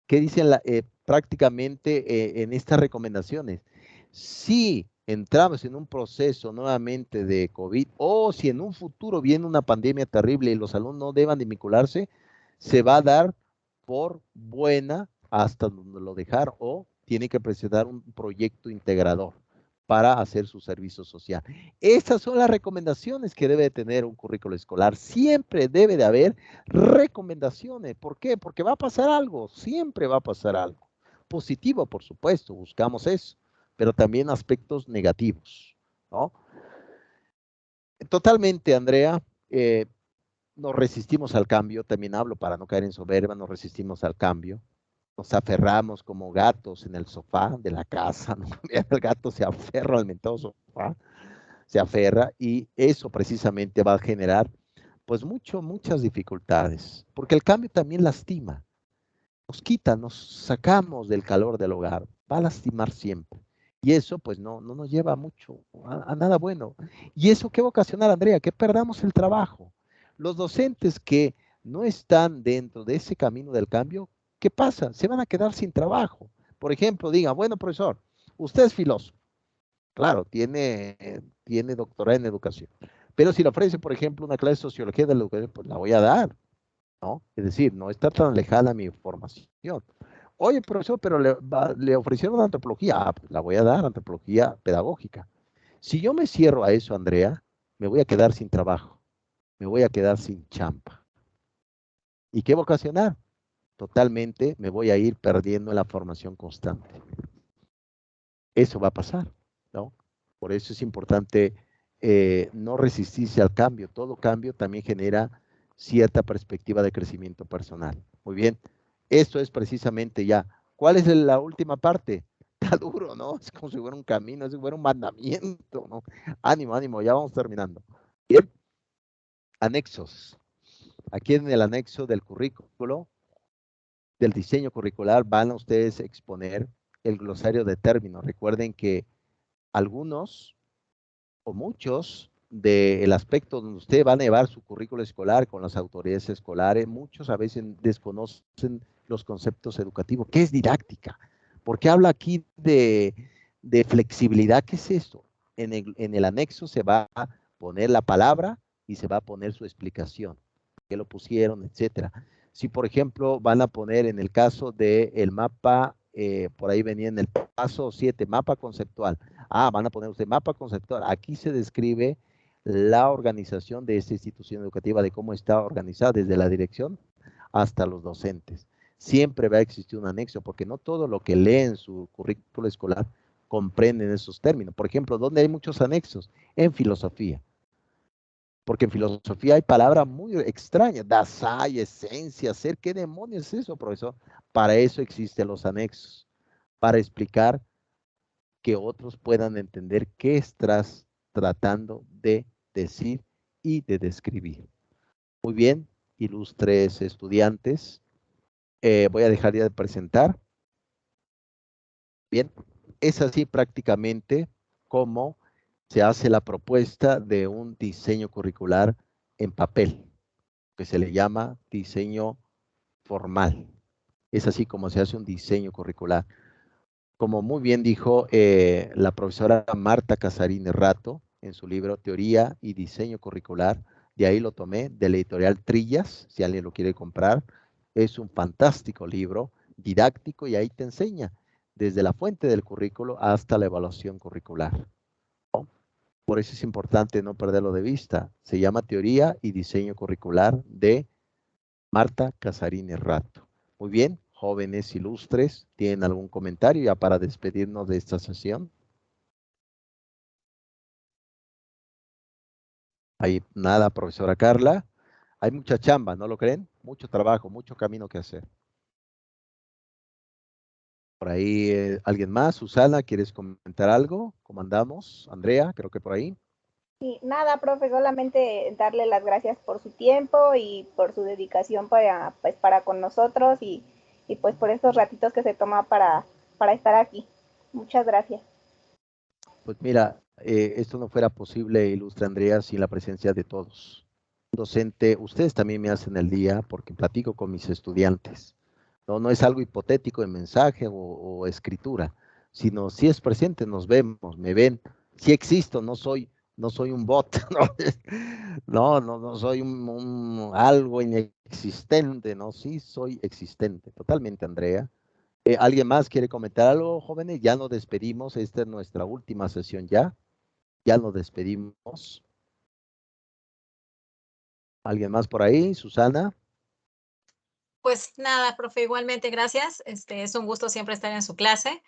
¿Qué dicen prácticamente en estas recomendaciones? Si entramos en un proceso nuevamente de COVID o si en un futuro viene una pandemia terrible y los alumnos no deban de vincularse, se va a dar por buena hasta donde lo dejar o tiene que presentar un proyecto integrador para hacer su servicio social. Estas son las recomendaciones que debe tener un currículo escolar. Siempre debe de haber recomendaciones. ¿Por qué? Porque va a pasar algo, siempre va a pasar algo. Positivo, por supuesto, buscamos eso, pero también aspectos negativos, ¿no? Totalmente, Andrea, nos resistimos al cambio, también hablo para no caer en soberbia, nos resistimos al cambio, nos aferramos como gatos en el sofá de la casa, ¿no? El gato se aferra al mentado sofá, se aferra y eso precisamente va a generar pues muchas dificultades, porque el cambio también lastima, nos quita, nos sacamos del calor del hogar, va a lastimar siempre. Y eso pues no nos lleva mucho, a nada bueno. ¿Y eso qué va a ocasionar, Andrea? Que perdamos el trabajo. Los docentes que no están dentro de ese camino del cambio, ¿qué pasa? Se van a quedar sin trabajo. Por ejemplo, diga, bueno, profesor, usted es filósofo. Claro, tiene doctorado en educación. Pero si le ofrece, por ejemplo, una clase de sociología de la educación, pues la voy a dar, ¿no? Es decir, no está tan alejada mi formación. Oye, profesor, pero le ofrecieron antropología. Ah, pues la voy a dar, antropología pedagógica. Si yo me cierro a eso, Andrea, me voy a quedar sin trabajo, me voy a quedar sin chamba. ¿Y qué va a ocasionar? Totalmente me voy a ir perdiendo en la formación constante. Eso va a pasar, ¿no? Por eso es importante no resistirse al cambio. Todo cambio también genera cierta perspectiva de crecimiento personal. Muy bien, esto es precisamente ya. ¿Cuál es la última parte? Está duro, ¿no? Es como si fuera un camino, es como si fuera un mandamiento, ¿no? Ánimo, ánimo, ya vamos terminando. Bien, anexos. Aquí en el anexo del currículo, del diseño curricular, van a ustedes exponer el glosario de términos. Recuerden que algunos o muchos del aspecto donde usted va a llevar su currículo escolar con las autoridades escolares, muchos a veces desconocen los conceptos educativos. ¿Qué es didáctica? ¿Por qué habla aquí de flexibilidad? ¿Qué es esto? En el anexo se va a poner la palabra y se va a poner su explicación. ¿Qué lo pusieron? Etcétera. Si, por ejemplo, van a poner en el caso del mapa, por ahí venía en el paso 7, mapa conceptual. Ah, van a poner usted mapa conceptual. Aquí se describe la organización de esta institución educativa, de cómo está organizada desde la dirección hasta los docentes. Siempre va a existir un anexo, porque no todo lo que lee en su currículo escolar comprenden esos términos. Por ejemplo, ¿dónde hay muchos anexos? En filosofía. Porque en filosofía hay palabras muy extrañas, Dasein, esencia, ser, ¿qué demonios es eso, profesor? Para eso existen los anexos, para explicar que otros puedan entender qué estás tratando de decir y de describir. Muy bien, ilustres estudiantes, voy a dejar ya de presentar. Bien, es así prácticamente como se hace la propuesta de un diseño curricular en papel, que se le llama diseño formal. Es así como se hace un diseño curricular. Como muy bien dijo la profesora Marta Casarín Rato en su libro Teoría y Diseño Curricular, de ahí lo tomé, de la editorial Trillas, si alguien lo quiere comprar. Es un fantástico libro, didáctico, y ahí te enseña desde la fuente del currículo hasta la evaluación curricular, ¿no? Por eso es importante no perderlo de vista. Se llama Teoría y Diseño Curricular de Marta Casarín Rato. Muy bien, jóvenes ilustres, ¿tienen algún comentario ya para despedirnos de esta sesión? Hay nada, profesora Carla. Hay mucha chamba, ¿no lo creen? Mucho trabajo, mucho camino que hacer. Por ahí, ¿alguien más? Susana, ¿quieres comentar algo? ¿Cómo andamos? Andrea, creo que por ahí. Y nada, profe, solamente darle las gracias por su tiempo y por su dedicación para con nosotros y pues por estos ratitos que se toma para estar aquí. Muchas gracias. Pues mira, esto no fuera posible, ilustre Andrea, sin la presencia de todos. Docente, ustedes también me hacen el día porque platico con mis estudiantes. No, no es algo hipotético en mensaje o escritura, sino si es presente, nos vemos, me ven. Si existo, no soy un bot, no soy algo inexistente, no, sí soy existente, totalmente, Andrea. ¿Alguien más quiere comentar algo, jóvenes? Ya nos despedimos, esta es nuestra última sesión ya nos despedimos. ¿Alguien más por ahí? Susana. Pues nada, profe, igualmente gracias. Es un gusto siempre estar en su clase.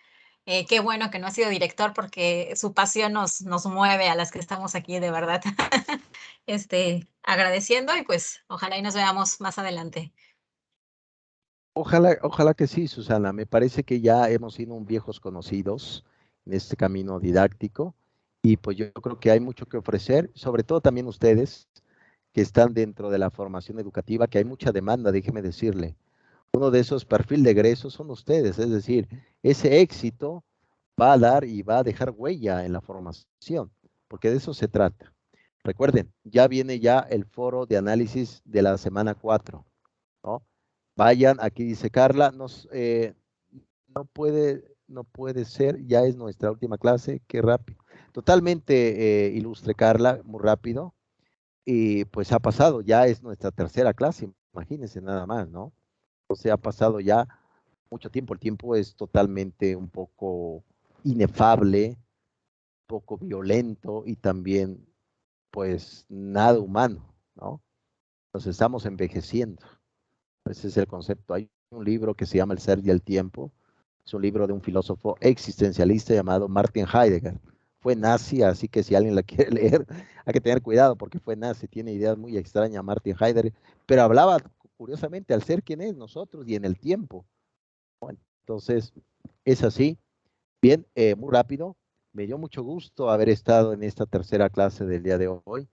Qué bueno que no ha sido director porque su pasión nos mueve a las que estamos aquí, de verdad. Agradeciendo y pues ojalá y nos veamos más adelante. Ojalá que sí, Susana. Me parece que ya hemos sido un viejos conocidos en este camino didáctico y pues yo creo que hay mucho que ofrecer, sobre todo también ustedes que están dentro de la formación educativa, que hay mucha demanda, déjeme decirle. Uno de esos perfil de egresos son ustedes, es decir, ese éxito va a dar y va a dejar huella en la formación, porque de eso se trata. Recuerden, ya viene ya el foro de análisis de la semana 4, ¿no? Vayan, aquí dice Carla, no puede ser, ya es nuestra última clase, qué rápido. Totalmente ilustre Carla, muy rápido, y pues ha pasado, ya es nuestra tercera clase, imagínense nada más, ¿no? O sea, ha pasado ya mucho tiempo, el tiempo es totalmente un poco inefable, poco violento y también pues nada humano, ¿no? Nos estamos envejeciendo. Ese es el concepto. Hay un libro que se llama El ser y el tiempo. Es un libro de un filósofo existencialista llamado Martin Heidegger. Fue nazi, así que si alguien la quiere leer, hay que tener cuidado porque fue nazi, tiene ideas muy extrañas Martin Heidegger, pero hablaba curiosamente al ser quien es nosotros y en el tiempo. Entonces, es así. Bien, muy rápido. Me dio mucho gusto haber estado en esta tercera clase del día de hoy.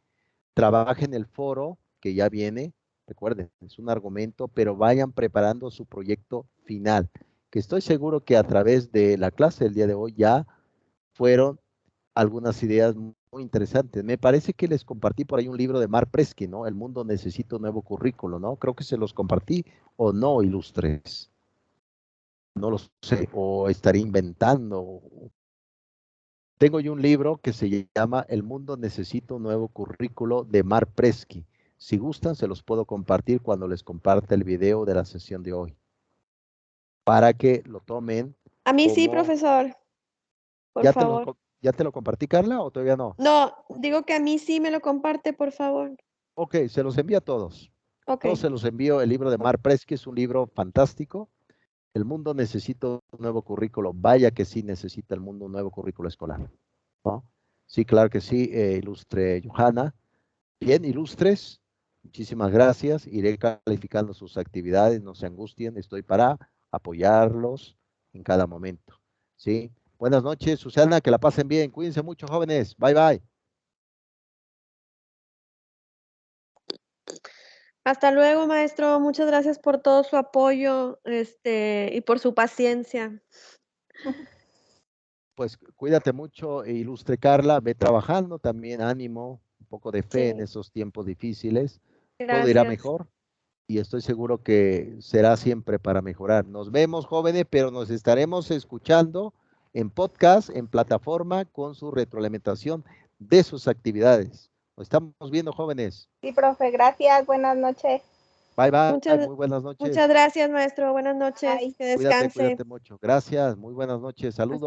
Trabajen el foro que ya viene. Recuerden, es un argumento, pero vayan preparando su proyecto final, que estoy seguro que a través de la clase del día de hoy ya fueron algunas ideas muy interesantes. Me parece que les compartí por ahí un libro de Mark Presky, ¿no? El mundo necesita un nuevo currículo, ¿no? Creo que se los compartí o no, ilustres. No lo sé, o estaré inventando. Tengo yo un libro que se llama El mundo necesita un nuevo currículo de Mark Presky. Si gustan, se los puedo compartir cuando les comparte el video de la sesión de hoy, para que lo tomen A mí sí, como... profesor, por ¿Ya favor. ya te lo compartí, Carla, o todavía no? No, digo que a mí sí me lo comparte, por favor. Ok, se los envío a todos. Ok. Todos se los envío el libro de Mark Presky, es un libro fantástico. El mundo necesita un nuevo currículo. Vaya que sí necesita el mundo un nuevo currículo escolar, ¿no? Sí, claro que sí, ilustre Johanna. Bien, ilustres, muchísimas gracias. Iré calificando sus actividades, no se angustien, estoy para apoyarlos en cada momento. ¿Sí? Buenas noches, Susana, que la pasen bien. Cuídense mucho, jóvenes. Bye, bye. Hasta luego, maestro. Muchas gracias por todo su apoyo, y por su paciencia. Pues cuídate mucho, ilustre Carla. Ve trabajando también, ánimo, un poco de fe en Sí, esos tiempos difíciles. Todo irá gracias. mejor y estoy seguro que será siempre para mejorar. Nos vemos, jóvenes, pero nos estaremos escuchando en podcast, en plataforma, con su retroalimentación de sus actividades. Nos estamos viendo, jóvenes. Sí, profe, gracias. Buenas noches. Bye, bye. Muchas, Muy buenas muchas noches. gracias, maestro. Buenas noches. Bye. Que Cuídate, descanse. cuídate mucho. Gracias. Muy buenas noches. Saludos.